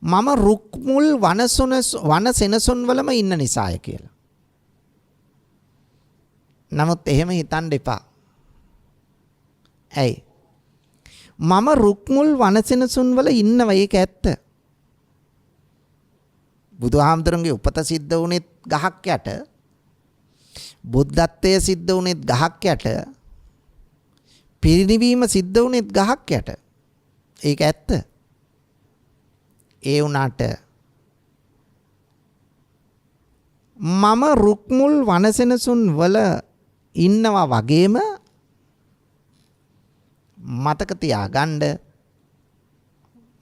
මම රුක් මුල් වන සෙනසුන් වලම ඉන්න නිසාය කියලා. නමුත් එහෙම හිතන්න එපා. ඇයි? මම රුක් මුල් වන සෙනසුන් වල ඉන්නවා ඒක ඇත්ත. බුදුහාමුදුරන්ගේ උපත සිද්ධ වුණෙත් ගහක් යට. බුද්ධත්වයේ සිද්ධ වුණෙත් ගහක් යට. පිරිනිවීම සිද්ධ වුණෙත් ගහක් යට. ඒක ඇත්ත. ඒ වුණාට මම රුක්මුල් වනසෙනසුන් වල ඉන්නවා වගේම මතක තියාගන්න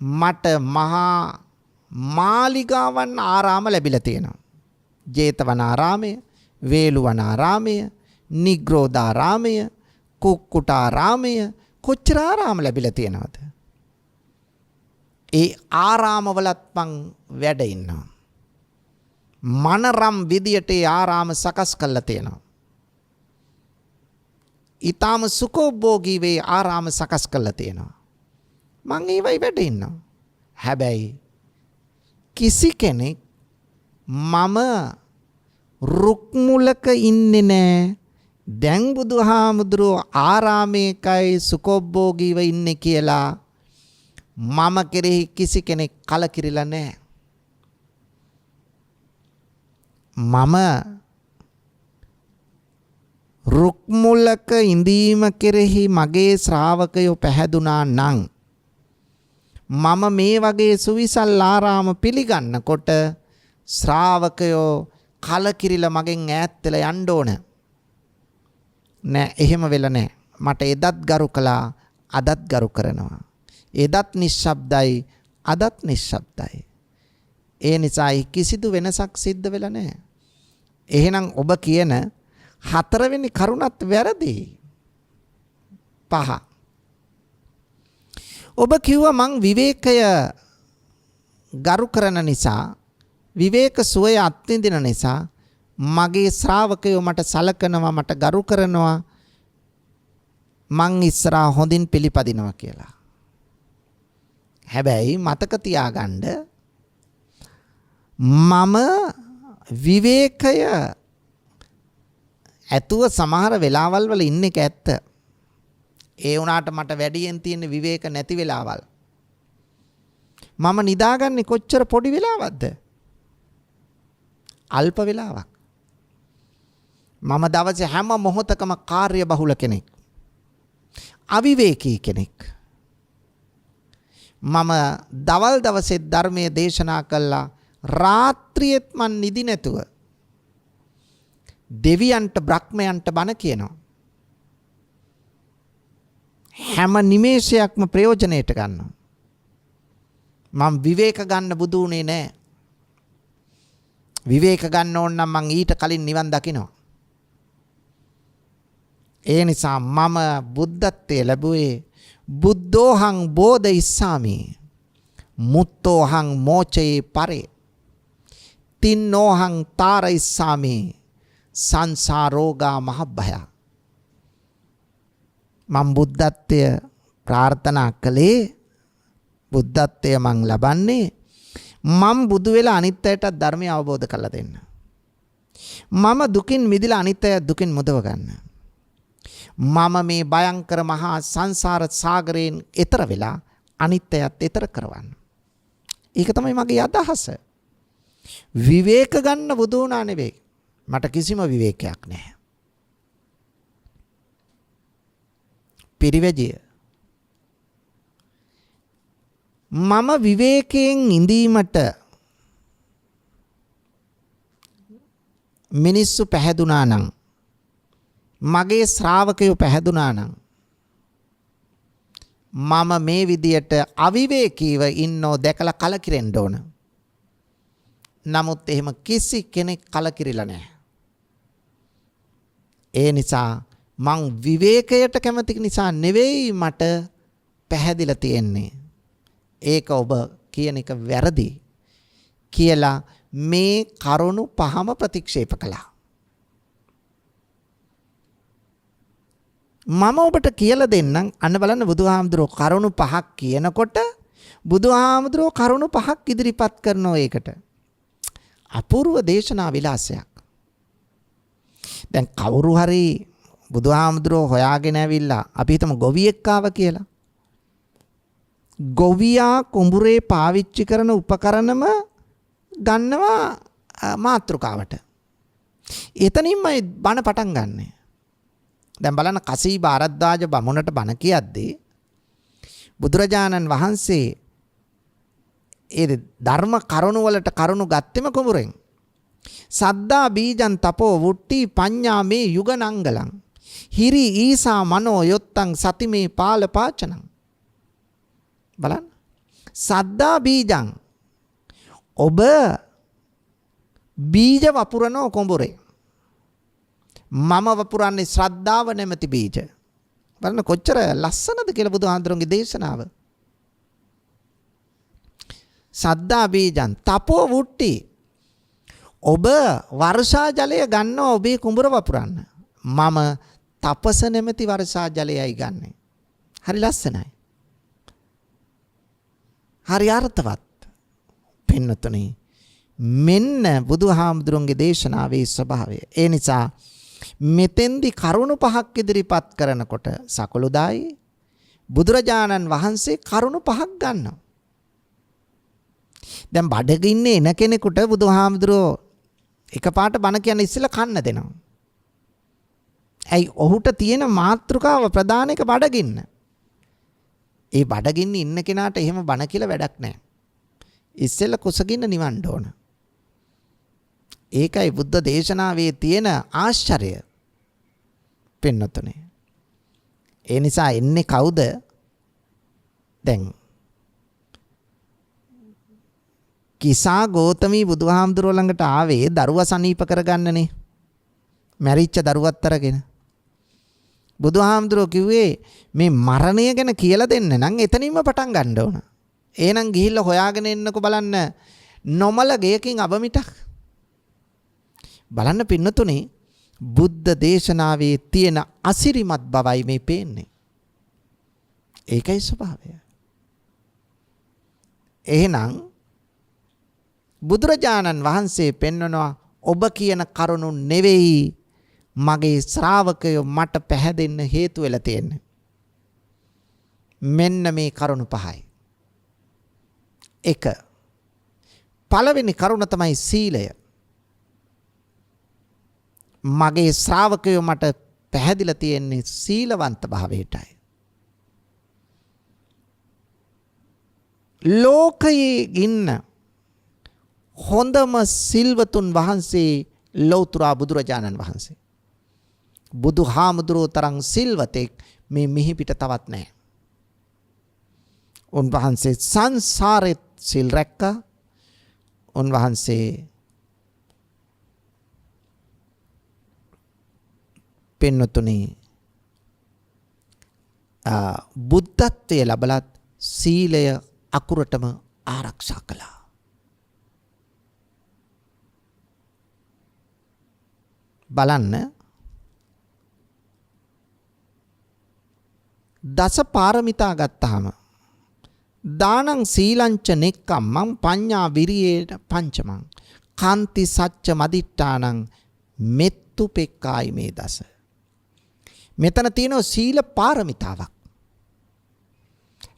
මට මහා මාලිගාවන් ආරාම ලැබිලා තියෙනවා. ජේතවනාරාමය, වේළුවනාරාමය, නිග්‍රෝධාරාමය, කුක්කුටාරාමය කොච්චර ආරාම ලැබිලා තියෙනවද? ඒ ආරාමවලත් මං වැඩ ඉන්නවා. මනරම් විදියට ඒ ආරාම සකස් කරලා තියෙනවා. ඊටාම සුඛෝභෝගී වේ ආරාම සකස් කරලා තියෙනවා. මං ඒවයි වැඩ ඉන්නවා. හැබැයි කිසි කෙනෙක් මම රුක් මුලක ඉන්නේ නෑ. දැන් බුදුහාමුදුරුවෝ ආරාමයකයි සුඛෝභෝගීව ඉන්නේ කියලා මම කෙරෙහි කිසි කෙනෙක් කලකිරිලා නැහැ. මම රුක් මුලක ඉඳීම කෙරෙහි මගේ ශ්‍රාවකයෝ පැහැදුනා නම් මම මේ වගේ සුවිසල් ආරාම පිළිගන්නකොට ශ්‍රාවකයෝ කලකිරිලා මගෙන් ඈත් වෙලා යන්න ඕන. නෑ එහෙම වෙලා නෑ. මට එදත් ගරු කළා අදත් ගරු කරනවා. එදත් නිශ්ශබ්දයි අදත් නිශ්ශබ්දයි. ඒ නිසා කිසිදු වෙනසක් සිද්ධ වෙලා නෑ. එහෙනම් ඔබ කියන 4 වෙනි කරුණත් වැරදි. 5 ඔබ කිව්වා මං විවේකය ගරු කරන නිසා විවේක සුවය අත්විඳින නිසා මගේ ශ්‍රාවකයෝ මට සලකනවා මට ගරු කරනවා මං ඉස්සරහා හොඳින් පිළිපදිනවා කියලා. හැබැයි මතක තියාගන්න මම විවේකය ඇතුව සමහර වෙලාවල් වල ඉන්න එක ඇත්ත. ඒ වුණාට මට වැඩියෙන් තියෙන විවේක නැති වෙලාවල්. මම නිදාගන්නේ කොච්චර පොඩි වෙලාවක්ද? අල්ප වෙලාවක්. මම දවසේ හැම මොහොතකම කාර්ය බහුල කෙනෙක්. අවිවේකී කෙනෙක්. මම දවල් දවසේ ධර්මයේ දේශනා කළා රාත්‍රියේත් මන් නිදි නැතුව දෙවියන්ට බ්‍රහ්මයන්ට බණ කියනවා. හැම නිමේෂයක්ම ප්‍රයෝජනෙට ගන්නවා. මම විවේක ගන්න බුදු උනේ නැහැ. විවේක ගන්න ඕන නම් මං ඊට කලින් නිවන් දකිනවා. ඒ නිසා මම බුද්ධත්වයේ ලැබුවේ බුද්ධෝහං බෝධිස්සාමි. මුත්තෝහං මෝචයේ පරේ. තින්නෝහං තාරයිස්සාමි. සංසාරෝගා මහභය. මම බුද්ධත්වය ප්‍රාර්ථනා කළේ, බුද්ධත්වය මං ලබන්නේ මම බුදු වෙලා අනිත් අයටත් ධර්මය අවබෝධ කරලා දෙන්න. මම දුකින් මිදලා අනිත් අය දුකින් මුදව ගන්න. මම මේ භයංකර මහා සංසාර සාගරයෙන් එතර වෙලා අනිත් අයත් එතර කරවන්න. ඒක තමයි මගේ අදහස. විවේක ගන්න බුදු වුණා නෙවෙයි. මට කිසිම විවේකයක් නැහැ. පිරිවැජිය. මම විවේකයෙන් ඉඳීමට මිනිස්සු පැහැදුනා නම්, මගේ ශ්‍රාවකයෝ පැහැදුනා නම්, මම මේ විදියට අවිවේකීව ඉන්නෝ දැකලා කලකිරෙන්න ඕන. නමුත් එහෙම කිසි කෙනෙක් කලකිරිලා නැහැ. ඒ නිසා මං විවේකයට කැමති නිසා නෙවෙයි මට පැහැදිලා තියෙන්නේ. ඒක ඔබ කියන එක වැරදි කියලා මේ කරුණු පහම ප්‍රතික්ෂේප කළා. මම ඔබට කියලා දෙන්නම්. අන්න බලන්න බුදුහාමුදුරුවෝ කරුණු පහක් කියනකොට බුදුහාමුදුරුවෝ කරුණු පහක් ඉදිරිපත් කරනවා. ඒකට අපූර්ව දේශනා විලාසයක්. දැන් කවුරු හරි බුදුහාමුදුරුවෝ හොයාගෙන ඇවිල්ලා අපි හිතමු ගොවියෙක් ආවා කියලා. ගොවියා කුඹුරේ පාවිච්චි කරන උපකරණම ගන්නවා මාතෘකාවට. එතනින්මයි බණ පටන් ගන්නෙ. දැන් බලන්න කසීබ ආරද්දාජ බමුණට බණ කියද්දී බුදුරජාණන් වහන්සේ ඒ ධර්ම කරුණු වලට කරුණු ගත්තෙම කුඹුරෙන්. සද්දා බීජං තපෝ වුට්ටි පඤ්ඤා මේ යුගනංගලං හිරි ඊසා මනෝ යොත්තං සතිමේ පාල පාචනං. බලන්න. සද්දා බීජං, ඔබ බීජ වපුරනෝ කුඹුරේ. මම වපුරන්නේ ශ්‍රද්ධාව නැමැති බීජ. බලන්න කොච්චර ලස්සනද කියලා බුදුහාඳුරන්ගේ දේශනාව. සද්දා බීජං තපෝ වුට්ටි, ඔබ වර්ෂා ජලය ගන්නවා ඔබේ කුඹුර වපුරන්න. මම තපස නැමැති වර්ෂා ජලයයි ගන්නෙ. හරි ලස්සනයි. හරි අර්ථවත්. පින්නතුනි, මෙන්න බුදුහාමුදුරන්ගේ දේශනාවේ ස්වභාවය. ඒ නිසා මෙතෙන්දි කරුණු පහක් ඉදිරිපත් කරනකොට සකලුදායි බුදුරජාණන් වහන්සේ කරුණු පහක් ගන්නවා. දැන් බඩගින්නේ එන කෙනෙකුට බුදුහාමුදුරෝ එකපාරට බණ කියන ඉස්සෙල්ලා කන්න දෙනවා. ඇයි? ඔහුට තියෙන මාතෘකාව ප්‍රධාන එක බඩගින්න. ඒ බඩගින්න ඉන්න කෙනාට එහෙම බණ කියලා වැඩක් නැහැ. ඉස්සෙල්ලා කුසගින්න නිවන්න ඕන. ඒකයි බුද්ධ දේශනාවේ තියෙන ආශ්චර්ය. පින්නතුනේ. ඒ නිසා එන්නේ කවුද? දැන් කිසා ගෝතමී බුදුහාමුදුරුවෝ ළඟට ආවේ දරුවා සනීප කරගන්නනේ. මැරිච්ච දරුවත් අරගෙන. බුදුහාමුදුරුවෝ කිව්වේ මේ මරණය ගැන කියලා දෙන්න නම් එතනින්ම පටන් ගන්න ඕන. එහෙනම් ගිහිල්ලා හොයාගෙන එන්නකෝ බලන්න නොමල ගයකින් අබමිටක්. බලන්න පින්නතුනේ, බුද්ධ දේශනාවේ තියෙන අසිරිමත් බවයි මේ පේන්නේ. ඒකයි ස්වභාවය. එහෙනම් බුදුරජාණන් වහන්සේ පෙන්වනවා ඔබ කියන කරුණු නෙවෙයි මගේ ශ්‍රාවකයෝ මට පැහැදෙන්න හේතු වෙලා තියෙන්නේ. මෙන්න මේ කරුණු පහයි. 1. පළවෙනි කරුණ තමයි සීලය. මගේ ශ්‍රාවකයෝ මට පැහැදිලා තියෙන්නේ සීලවන්ත භාවයටයි. ලෝකයේ ඉන්න හොඳම සිල්වතුන් වහන්සේ ලෞතර බුදුරජාණන් වහන්සේ. බුදුහාමුදුරුවෝ තරම් සිල්වතෙක් මේ මිහි පිට තවත් නැහැ. උන්වහන්සේ සංසාරෙත් සිල් රැක්කා. උන්වහන්සේ පින්නතුනි බුද්ධත්වයේ ලැබලත් සීලය අකුරටම ආරක්ෂා කළා. බලන්න දස පාරමිතා ගත්තාම දානං සීලංච නෙක්ඛම්මං පඤ්ඤා විරියේන පංචමං කාන්ති සච්ච මදිට්ඨානං මෙත්තුපෙක්ඛායි මේ දස. මෙතන තියෙනවා සීල පාරමිතාවක්.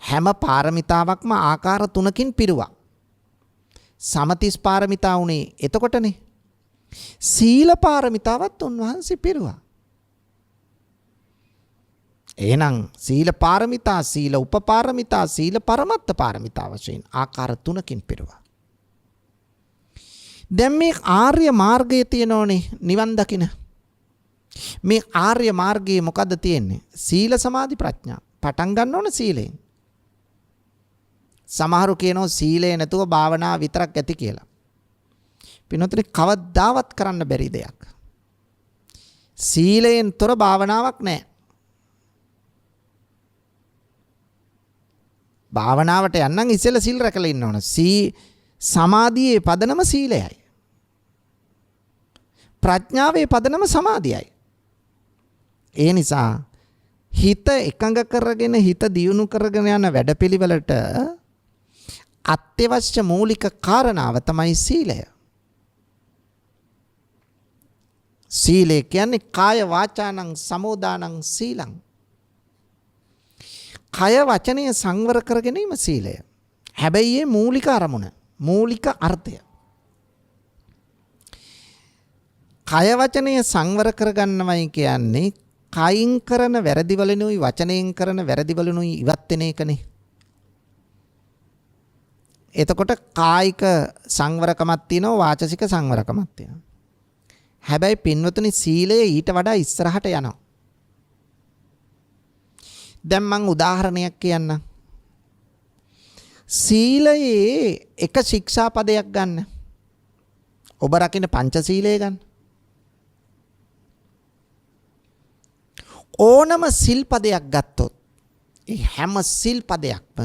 හැම පාරමිතාවක්ම ආකාර තුනකින් පිරුවා. සමතිස් පාරමිතා උනේ එතකොටනේ. සීල පාරමිතාවත් උන්වහන්සේ පිරුවා. එහෙනම් සීල පාරමිතා, සීල උපපාරමිතා, සීල පරමත්ත පාරමිතා වශයෙන් ආකාර තුනකින් පිරුවා. දැන් මේ ආර්ය මාර්ගයේ තියෙනෝනේ නිවන් දකින්න. මේ ආර්ය මාර්ගයේ මොකද්ද තියෙන්නේ? සීල සමාධි ප්‍රඥා. පටන් ගන්න ඕන සීලයෙන්. සමහරු කියනවා සීලේ නැතුව භාවනාව විතරක් ඇති කියලා. පිනොතේ කවදාවත් කරන්න බැරි දෙයක්. සීලයෙන් තොර භාවනාවක් නැහැ. භාවනාවට යන්නම් ඉස්සෙල්ලා සීල් රැකලා ඉන්න ඕන. සමාධියේ පදනම සීලයයි. ප්‍රඥාවේ පදනම සමාධියයි. ඒ නිසා හිත එකඟ කරගෙන හිත දියුණු කරගෙන යන වැඩපිළිවෙලට අත්‍යවශ්‍ය මූලික කාරණාව තමයි සීලය. සීලය කියන්නේ කාය වාචානං සමෝදානං සීලං. කය වචනය සංවර කර ගැනීම සීලය. හැබැයි මේ මූලික අරමුණ, මූලික අර්ථය. කය වචනය සංවර කරගන්නවයි කියන්නේ කයින් කරන වැරදිවලිනුයි වචනයෙන් කරන වැරදිවලිනුයි ඉවත් වෙන එකනේ. එතකොට කායික සංවරකමක් තියෙනවා, වාචසික සංවරකමක් තියෙනවා. හැබැයි පින්වතුනි සීලය ඊට වඩා ඉස්සරහට යනවා. දැන් මම උදාහරණයක් කියන්නම්. සීලයේ එක ශික්ෂාපදයක් ගන්න. ඔබ රකින්න පංචශීලය ගන්න. ඕනම සිල්පදයක් ගත්තොත් ඒ හැම සිල්පදයක්ම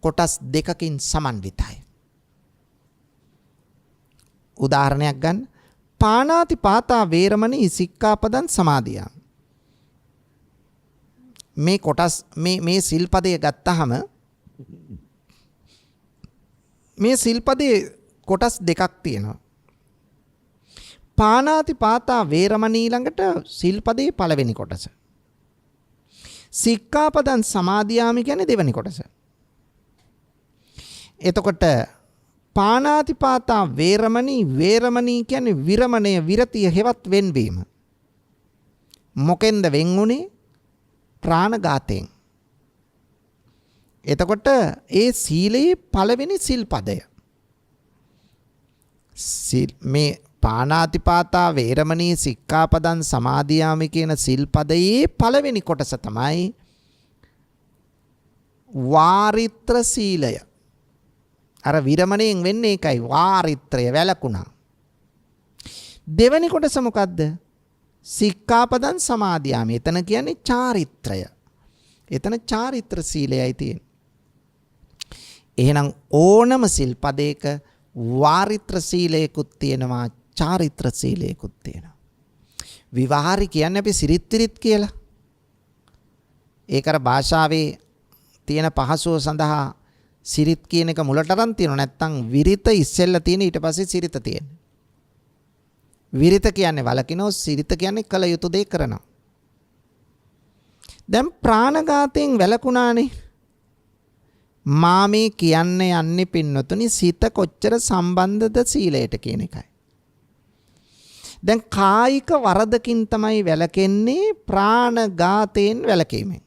කොටස් දෙකකින් සමන්විතයි. උදාහරණයක් ගන්න. පාණාති පාතා වේරමණී සික්ඛාපදං සමාදියා. මේ කොටස් මේ සිල්පදය ගත්තාම මේ සිල්පදයේ කොටස් දෙකක් තියෙනවා. පාණාති පාතා වේරමණී ළඟට සිල්පදයේ පළවෙනි කොටස. සික්ඛාපදං සමාදියාමි කියන්නේ දෙවෙනි කොටස. එතකොට පාණාති පාතා වේරමණී කියන්නේ විරමණය, විරතිය, හෙවත් වෙන්වීම. මොකෙන්ද වෙන් උනේ? ප්‍රාණඝාතයෙන්. එතකොට ඒ සීලයේ පළවෙනි සිල්පදය. මේ පාණාතිපාතා වේරමණී සික්ඛාපදං සමාදියාමි කියන සිල්පදයේ පළවෙනි කොටස තමයි වාරිත්‍ර සීලය. අර විරමණයෙන් වෙන්නේ ඒකයි, වාරිත්‍රය වැළකුණා. දෙවෙනි කොටස මොකද්ද? සික්ඛාපදං සමාදියාමි. එතන කියන්නේ චාරිත්‍රය. එතන චාරිත්‍ර සීලයයි තියෙන්නේ. එහෙනම් ඕනම සිල්පදයක වාරිත්‍ර සීලයකුත් තියෙනවා, චාරිත්‍ර සීලයකුත් තියෙනවා. විවාහාරි කියන්නේ අපි සිරිත් විරිත් කියලා. ඒක අර භාෂාවේ තියෙන පහසුව සඳහා සිරිත් කියන එක මුලට අරන් තියෙනවා. නැත්තම් විරිත ඉස්සෙල්ලා තියෙන, ඊට පස්සේ සිරිත තියෙනවා. විරිත කියන්නේ වලකිනෝ, සිරිත කියන්නේ කල යුතු දේ කරනවා. දැන් ප්‍රාණඝාතයෙන් වැළකුණානේ. මා මේ කියන්නේ යන්නේ පින්නතුනි සිත කොච්චර සම්බන්ධද සීලයට කියන එකයි. දැන් කායික වරදකින් තමයි වැළකෙන්නේ, ප්‍රාණඝාතයෙන් වැළකීමෙන්.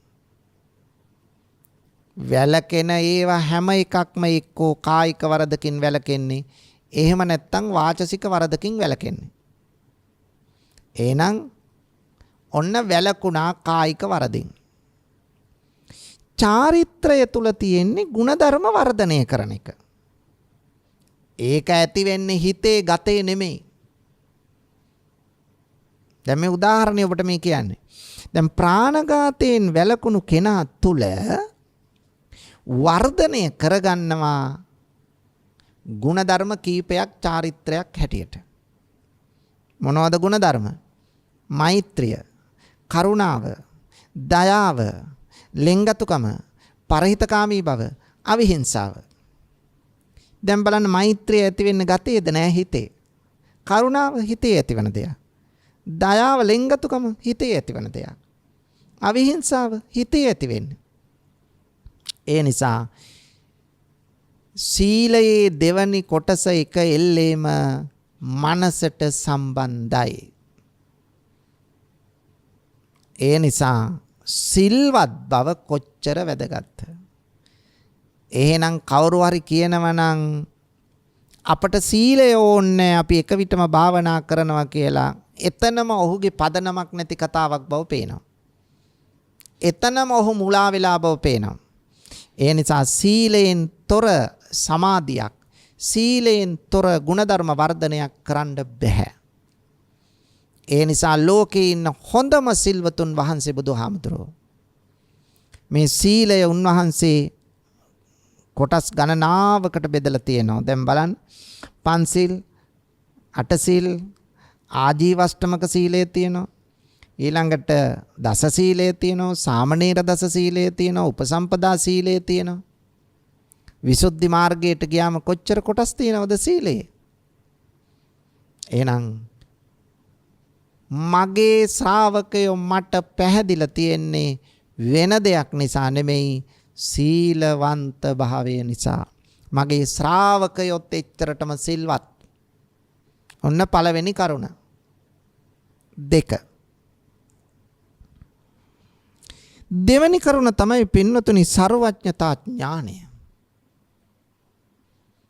වැළකෙන ඒවා හැම එකක්ම එක්කෝ කායික වරදකින් වැළකෙන්නේ. එහෙම නැත්නම් වාචසික වරදකින් වැළකෙන්නේ. එහෙනම් ඔන්න වැළකුණා කායික වරදින්. චාරිත්‍රය තුල තියෙන්නේ ಗುಣධර්ම වර්ධනය කරන එක. ඒක ඇති වෙන්නේ හිතේ ගතේ නෙමෙයි. දැන් මේ උදාහරණය ඔබට මේ කියන්නේ. දැන් ප්‍රාණඝාතයෙන් වැළකුණු කෙනා තුල වර්ධනය කරගන්නවා ගුණධර්ම කීපයක් චාරිත්‍රයක් හැටියට. මොනවද ගුණධර්ම? මෛත්‍රිය, කරුණාව, දයාව, ලෙන්ගතුකම, පරහිතකාමී බව, අවිහිංසාව. දැන් බලන්න මෛත්‍රිය ඇති වෙන්න ගතේද නැහැ හිතේ. කරුණාව හිතේ ඇතිවන දෙයක්. දයාව ලෙන්ගතුකම හිතේ ඇතිවන දෙයක්. අවිහිංසාව හිතේ ඇති වෙන්නේ. ඒ නිසා සීලයේ දෙවනි කොටස එක එල්ලේම මනසට සම්බන්ධයි. ඒ නිසා සිල්වත් බව කොච්චර වැදගත්ද? එහෙනම් කවුරු හරි කියනවා නම් අපට සීලය ඕනේ අපි එක විටම භාවනා කරනවා කියලා, එතනම ඔහුගේ පදනමක් නැති කතාවක් බව පේනවා. එතනම ඔහු මුලා වෙලා බව පේනවා. ඒ නිසා සීලයෙන් තොර සමාධියක්, සීලයෙන් තොර ගුණධර්ම වර්ධනයක් කරන්න බෑ. ඒ නිසා ලෝකේ ඉන්න හොඳම සිල්වතුන් වහන්සේ බුදුහාමුදුරුවෝ. මේ සීලය උන්වහන්සේ කොටස් ගණනාවකට බෙදලා තියෙනවා. දැන් බලන්න, පන්සිල්, අටසිල්, ආජීවෂ්ටමක සීලය තියෙනවා. ඊළඟට දස සීලය තියෙනවා, සාමණේර දස සීලය තියෙනවා, උපසම්පදා සීලය තියෙනවා. විසුද්ධි මාර්ගයට ගියාම කොච්චර කොටස් තියෙනවද සීලේ? එහෙනම් මගේ ශ්‍රාවකයෝ මට පැහැදිලා තියෙන්නේ වෙන දෙයක් නිසා නෙමෙයි, සීලවන්ත භාවය නිසා. මගේ ශ්‍රාවකයොත් එච්චරටම සිල්වත්. ඔන්න පළවෙනි කරුණ. 2. දෙවැනි කරුණ තමයි පින්වතුනි සර්වඥතා ඥානය.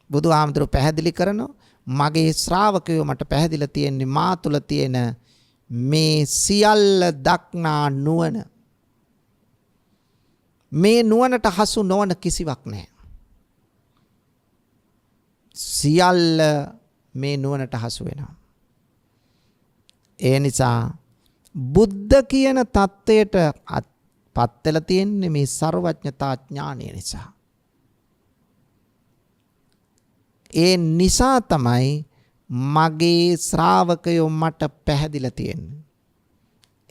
බුදුහාමුදුරුවෝ පැහැදිලි කරනවා මගේ ශ්‍රාවකයෝ මට පැහැදිලා තියෙන්නේ මා තුල තියෙන මේ සියල්ල දක්නා නුවණ. මේ නුවණට හසු නොවන කිසිවක් නැහැ. සියල්ල මේ නුවණට හසු වෙනවා. ඒ නිසා බුද්ධ කියන தත්වයට පත් වෙලා තියෙන්නේ මේ සර්වඥතා ඥානය නිසා. ඒ නිසා තමයි මගේ ශ්‍රාවකයෝ මට පැහැදිලා තියෙන්නේ.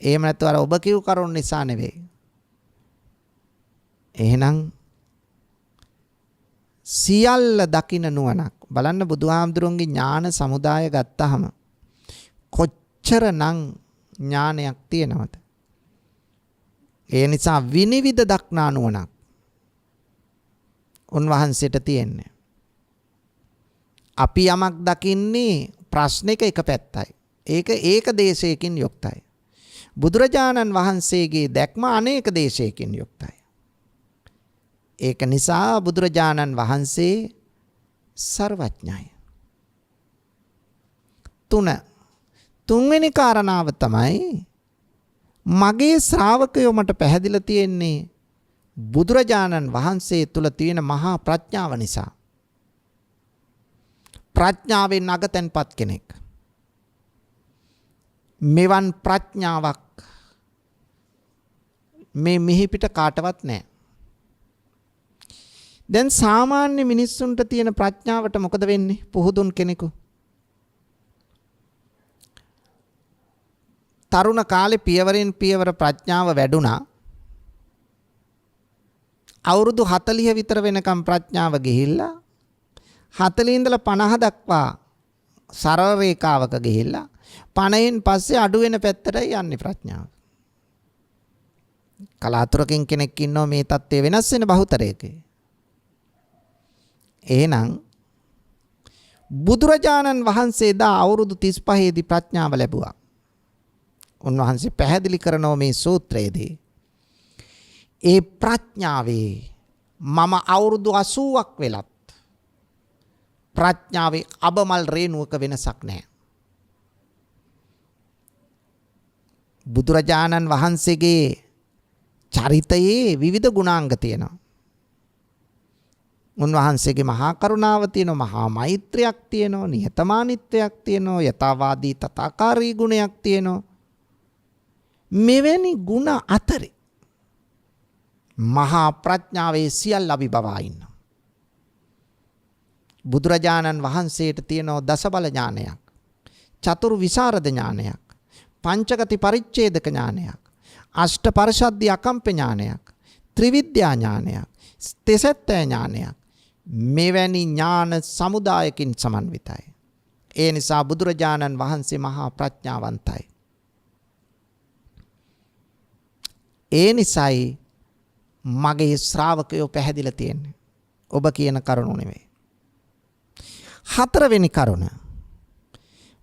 එහෙම නැත්නම් අර ඔබ කිව් කරුණ නිසා නෙවෙයි. එහෙනම් සියල්ල දකින්න නුවණක්. බලන්න බුදුහාමුදුරන්ගේ ඥාන සමුදාය ගත්තාම කොච්චරනම් ඥානයක් තියෙනවද? ඒ නිසා විනිවිද දක්නා නුවණක් උන්වහන්සේට තියෙන්නේ. අපි යමක් දකින්නේ ප්‍රශ්නික එක පැත්තයි. ඒක දේශයකින් යුක්තයි. බුදුරජාණන් වහන්සේගේ දැක්ම අනේක දේශයකින් යුක්තයි. ඒක නිසා බුදුරජාණන් වහන්සේ සර්වඥයි. 3. තුන්වෙනි කාරණාව තමයි මගේ ශ්‍රාවකයෝ මට පැහැදිලා තියෙන්නේ බුදුරජාණන් වහන්සේ තුල තියෙන මහා ප්‍රඥාව නිසා. ප්‍රඥාවෙන් අගතැන්පත් කෙනෙක්. මෙවන් ප්‍රඥාවක් මේ මිහි පිට කාටවත් නැහැ. දැන් සාමාන්‍ය මිනිස්සුන්ට තියෙන ප්‍රඥාවට මොකද වෙන්නේ? පුහුදුන් කෙනෙකු තරුණ කාලේ පියවරෙන් පියවර ප්‍රඥාව වැඩුණා. අවුරුදු 40 විතර වෙනකම් ප්‍රඥාව ගිහිල්ලා 40 ඉඳලා 50 දක්වා සරල රේඛාවක ගිහිල්ලා 50න් පස්සේ අඩු වෙන පැත්තටයි යන්නේ ප්‍රඥාව. කලාතුරකින් කෙනෙක් ඉන්නවා මේ தත්ත්වය වෙනස් වෙන බහුතරයකේ. එහෙනම් බුදුරජාණන් වහන්සේ දා අවුරුදු 35 දී ප්‍රඥාව ලැබුවා. උන්වහන්සේ පැහැදිලි කරනවා මේ සූත්‍රයේදී. ඒ ප්‍රඥාවේ මම අවුරුදු 80ක් වෙලත් ප්‍රඥාවේ අබමල් රේණුවක වෙනසක් නැහැ. බුදුරජාණන් වහන්සේගේ චරිතයේ විවිධ ගුණාංග තියෙනවා. උන්වහන්සේගේ මහා කරුණාව තියෙනවා, මහා මෛත්‍රියක් තියෙනවා, නිහතමානීත්වයක් තියෙනවා, යථාවාදී තථාකාරී ගුණයක් තියෙනවා. මෙවැනි ගුණ අතරේ මහා ප්‍රඥාවේ සියල්ල අභිබවා ඉන්නවා. බුදුරජාණන් වහන්සේට තියෙනවා දසබල ඥානයක්, චතුරු විසරද ඥානයක්, පංචගති පරිච්ඡේදක ඥානයක්, අෂ්ට පරිශද්ධි අකම්ප ඥානයක්, ත්‍රිවිද්‍යා ඥානයක්, තෙසත්ත්‍ය ඥානයක්. මෙවැනි ඥාන සමුදායකින් සමන්විතයි. ඒ නිසා බුදුරජාණන් වහන්සේ මහා ප්‍රඥාවන්තයි. ඒ නිසායි මගේ ශ්‍රාවකයෝ පැහැදිලා තියෙන්නේ. ඔබ කියන කරුණු නෙමෙයි. හතරවෙනි කරුණ.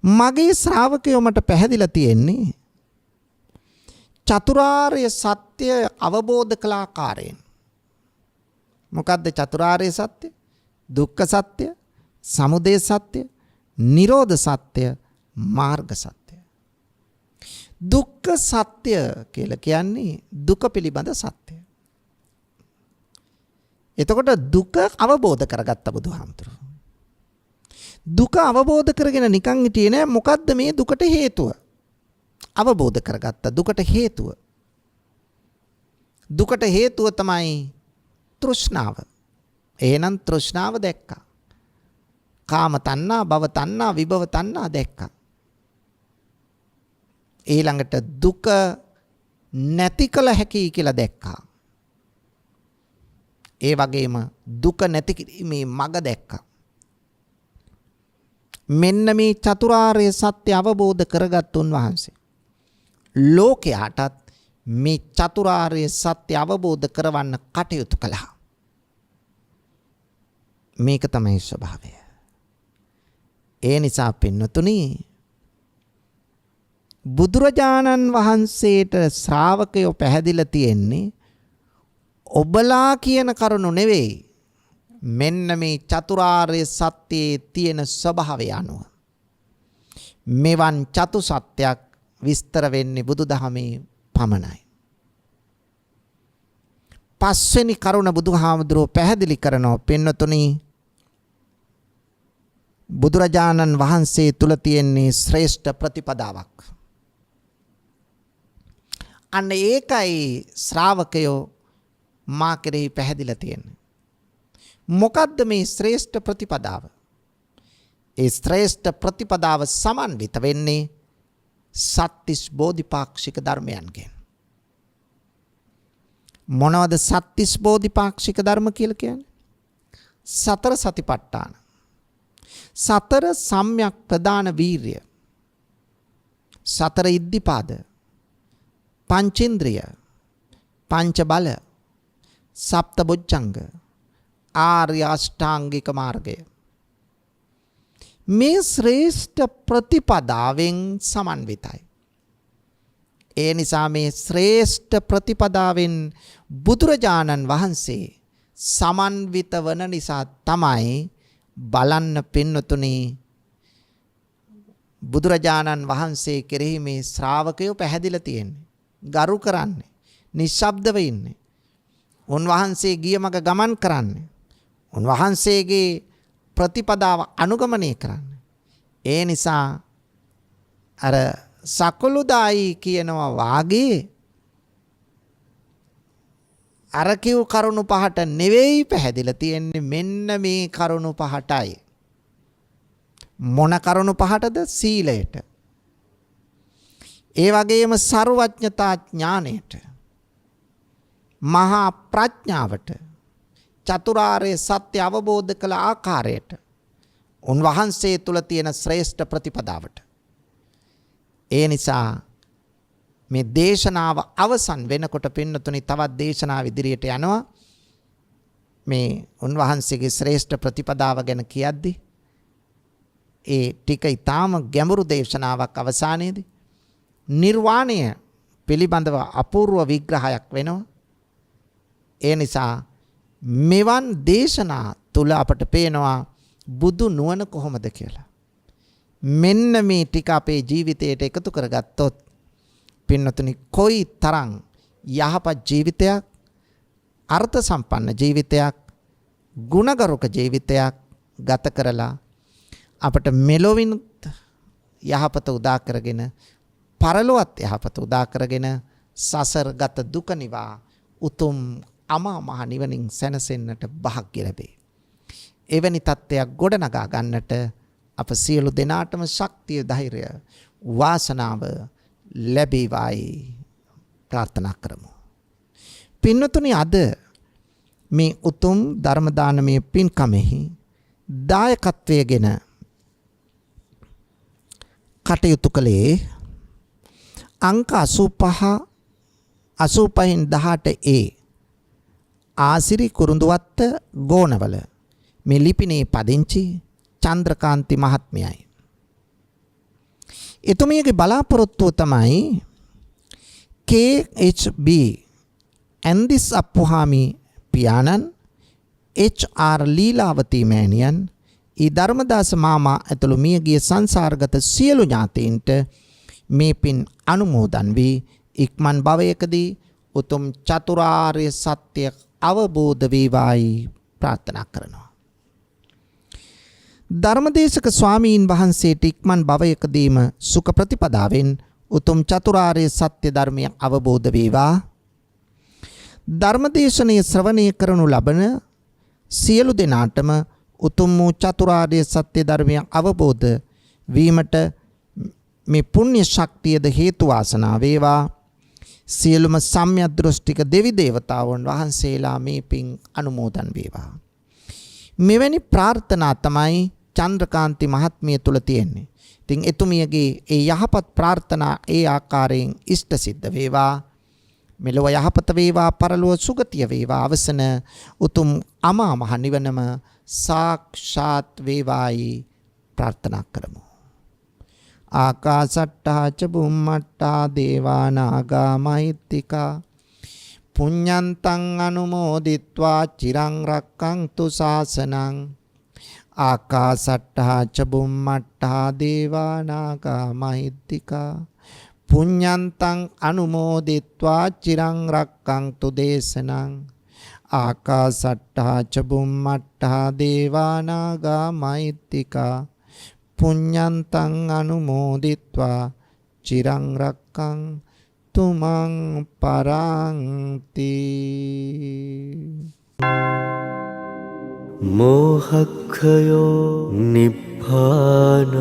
මගේ ශ්‍රාවකයෝ මට පැහැදිලා තියෙන්නේ චතුරාර්ය සත්‍ය අවබෝධ කළ ආකාරයෙන්. මොකද්ද චතුරාර්ය සත්‍ය? දුක්ඛ සත්‍ය, සමුදය සත්‍ය, නිරෝධ සත්‍ය, මාර්ග සත්‍ය. දුක්ඛ සත්‍ය කියලා කියන්නේ දුක පිළිබඳ සත්‍ය. එතකොට දුක අවබෝධ කරගත්ත බුදුහාමුදුරුවෝ. දුක අවබෝධ කරගෙන නිකන් හිටියේ නෑ. මොකද්ද මේ දුකට හේතුව? අවබෝධ කරගත්ත දුකට හේතුව. දුකට හේතුව තමයි තෘෂ්ණාව. එහෙනම් තෘෂ්ණාව දැක්කා. කාම තණ්හා, භව තණ්හා, විභව තණ්හා දැක්කා. ඊළඟට දුක නැති කළ හැකි කියලා දැක්කා. ඒ වගේම දුක නැති කිරීමේ මඟ දැක්කා. මෙන්න මේ චතුරාර්ය සත්‍ය අවබෝධ කරගත් උන්වහන්සේ ලෝකයාටත් මේ චතුරාර්ය සත්‍ය අවබෝධ කරවන්න කටයුතු කළා. මේක තමයි ස්වභාවය. ඒ නිසා පින්නතුනි, බුදුරජාණන් වහන්සේට ශ්‍රාවකයෝ පැහැදිලා තියෙන්නේ ඔබලා කියන කරුණු නෙවෙයි. මෙන්න මේ චතුරාර්ය සත්‍යයේ තියෙන ස්වභාවය අනුව මෙවන් චතු සත්‍යයක් විස්තර වෙන්නේ බුදුදහමේ පමණයි. පස්වෙනි කරුණ බුදුහාමුදුරුවෝ පැහැදිලි කරනවා. පින්නතුනි, බුදුරජාණන් වහන්සේ තුල තියෙන්නේ ශ්‍රේෂ්ඨ ප්‍රතිපදාවක්. අන්න ඒකයි ශ්‍රාවකයෝ මා කෙරෙහි පැහැදිලා තියෙන්නේ. මොකද්ද මේ ශ්‍රේෂ්ඨ ප්‍රතිපදාව? ඒ ශ්‍රේෂ්ඨ ප්‍රතිපදාව සමන්විත වෙන්නේ සත්‍තිස් බෝධිපාක්ෂික ධර්මයන්ගෙන්. මොනවද සත්‍තිස් බෝධිපාක්ෂික ධර්ම කියලා කියන්නේ? සතර සතිපට්ඨාන, සතර සම්‍යක් ප්‍රදාන වීර්ය, සතර ඉද්ධිපාද, පංචේන්ද්‍රිය, පංච බල, සප්ත බොජ්ජංග, ආර්ය අෂ්ටාංගික මාර්ගය. මේ ශ්‍රේෂ්ඨ ප්‍රතිපදාවෙන් සමන්විතයි. ඒ නිසා මේ ශ්‍රේෂ්ඨ ප්‍රතිපදාවෙන් බුදුරජාණන් වහන්සේ සමන්විත වන නිසා තමයි බලන්න පින්නතුනි, බුදුරජාණන් වහන්සේ කෙරෙහි මේ ශ්‍රාවකයෝ පැහැදිලා තියෙන්නේ, ගරු කරන්නේ, නිශ්ශබ්දව ඉන්නේ. උන්වහන්සේ ගිය මඟ ගමන් කරන්නේ, උන්වහන්සේගේ ප්‍රතිපදාව අනුගමනය කරන්නේ. ඒ නිසා අර සකලුදායි කියනවා වාගේ අර කිව් කරුණු පහට නෙවෙයි පැහැදිලා තියෙන්නේ, මෙන්න මේ කරුණු පහටයි. මොන කරුණු පහටද? සීලයට, ඒ වගේම සර්වඥතා ඥාණයට, මහා ප්‍රඥාවට, චතුරාර්ය සත්‍ය අවබෝධ කළ ආකාරයට, උන්වහන්සේ තුල තියෙන ශ්‍රේෂ්ඨ ප්‍රතිපදාවට. ඒ නිසා මේ දේශනාව අවසන් වෙනකොට පින්නතුනි තවත් දේශනාව ඉදිරියට යනවා. මේ උන්වහන්සේගේ ශ්‍රේෂ්ඨ ප්‍රතිපදාව ගැන කියද්දී ඒ ටික ඊටාම ගැඹුරු දේශනාවක් අවසානයේදී නිර්වාණය පිළිබඳව අපූර්ව විග්‍රහයක් වෙනවා. ඒ නිසා මෙවන් දේශනා තුල අපට පේනවා බුදු නුවණ කොහොමද කියලා. මෙන්න මේ ටික අපේ ජීවිතයට එකතු කරගත්තොත් පින්නතුනි කොයි තරම් යහපත් ජීවිතයක්, අර්ථ සම්පන්න ජීවිතයක්, ගුණගරුක ජීවිතයක් ගත කරලා අපට මෙලොවින් යහපත උදා කරගෙන පරලොවත් යහපත උදා කරගෙන සසරගත දුක නිවා උතුම් අමා මහ නිවනින් සැනසෙන්නට භාග්‍ය ලැබේ. එවැනි තත්ත්වයක් ගොඩනගා ගන්නට අප සියලු දෙනාටම ශක්තිය ධෛර්යය වාසනාව ලැබේවායි ප්‍රාර්ථනා කරමු. පින්වතුනි, අද මේ උතුම් ධර්ම දානමය පින්කමෙහි දායකත්වයේගෙන කටයුතු කළේ අංක 85/18A ආසිරි කුරුඳුවත්ත ගෝනවල මේ ලිපිනේ පදිංචි චන්ද්‍රකාන්ති මහත්මයයි. එතුමියගේ බලාපොරොත්තුව තමයි KHB ඇන්දිස් අප්පුහාමි පියාණන්, HR ලීලාවතී මෑණියන්, ඊ ධර්මදාස මාමා ඇතුළු මියගිය සංසාරගත සියලු ඥාතීන්ට මේ පින් අනුමෝදන් වී ඉක්මන් භවයකදී උතුම් චතුරාර්ය සත්‍ය අවබෝධ වේවායි ප්‍රාර්ථනා කරනවා. ධර්මදේශක ස්වාමීන් වහන්සේට ඉක්මන් භවයකදීම සුඛ ප්‍රතිපදාවෙන් උතුම් චතුරාර්ය සත්‍ය ධර්මය අවබෝධ වේවා. ධර්මදේශනයේ ශ්‍රවණය කරනු ලබන සියලු දෙනාටම උතුම් වූ චතුරාර්ය සත්‍ය ධර්මය අවබෝධ වීමට මේ පුණ්‍ය ශක්තියද හේතු වාසනා වේවා. සියලුම සම්‍යක් දෘෂ්ටික දෙවි දේවතාවුන් වහන්සේලා මේ පින් අනුමෝදන් වේවා. මෙවැනි ප්‍රාර්ථනා තමයි චන්ද්‍රකාන්ති මහත්මිය තුල තියෙන්නේ. ඉතින් එතුමියගේ ඒ යහපත් ප්‍රාර්ථනා ඒ ආකාරයෙන් ඉෂ්ට සිද්ධ වේවා. මෙලොව යහපත වේවා, පරලොව සුගතිය වේවා. අවසන උතුම් අමා මහ නිවනම සාක්ෂාත් වේවායි ප්‍රාර්ථනා කරමු. ආකාසට්ටා ච බුම්මට්ටා දේවා නාග මහිත්‍තිකා පුඤ්ඤන්තං අනුමෝදිත්වා චිරං රක්ඛන්තු ශාසනං. ආකාසට්ටා ච බුම්මට්ටා දේවා නාග මහිත්‍තිකා පුඤ්ඤන්තං අනුමෝදිත්වා චිරං රක්ඛන්තු දේශනං. ආකාසට්ටා ච බුම්මට්ටා දේවා නාග මහිත්‍තිකා පුඤ්ඤන්තං අනුමෝදිත්වා චිරං රක්ඛන්තු මං පරන්ති. මෝහක්ඛයෝ නිබ්බානං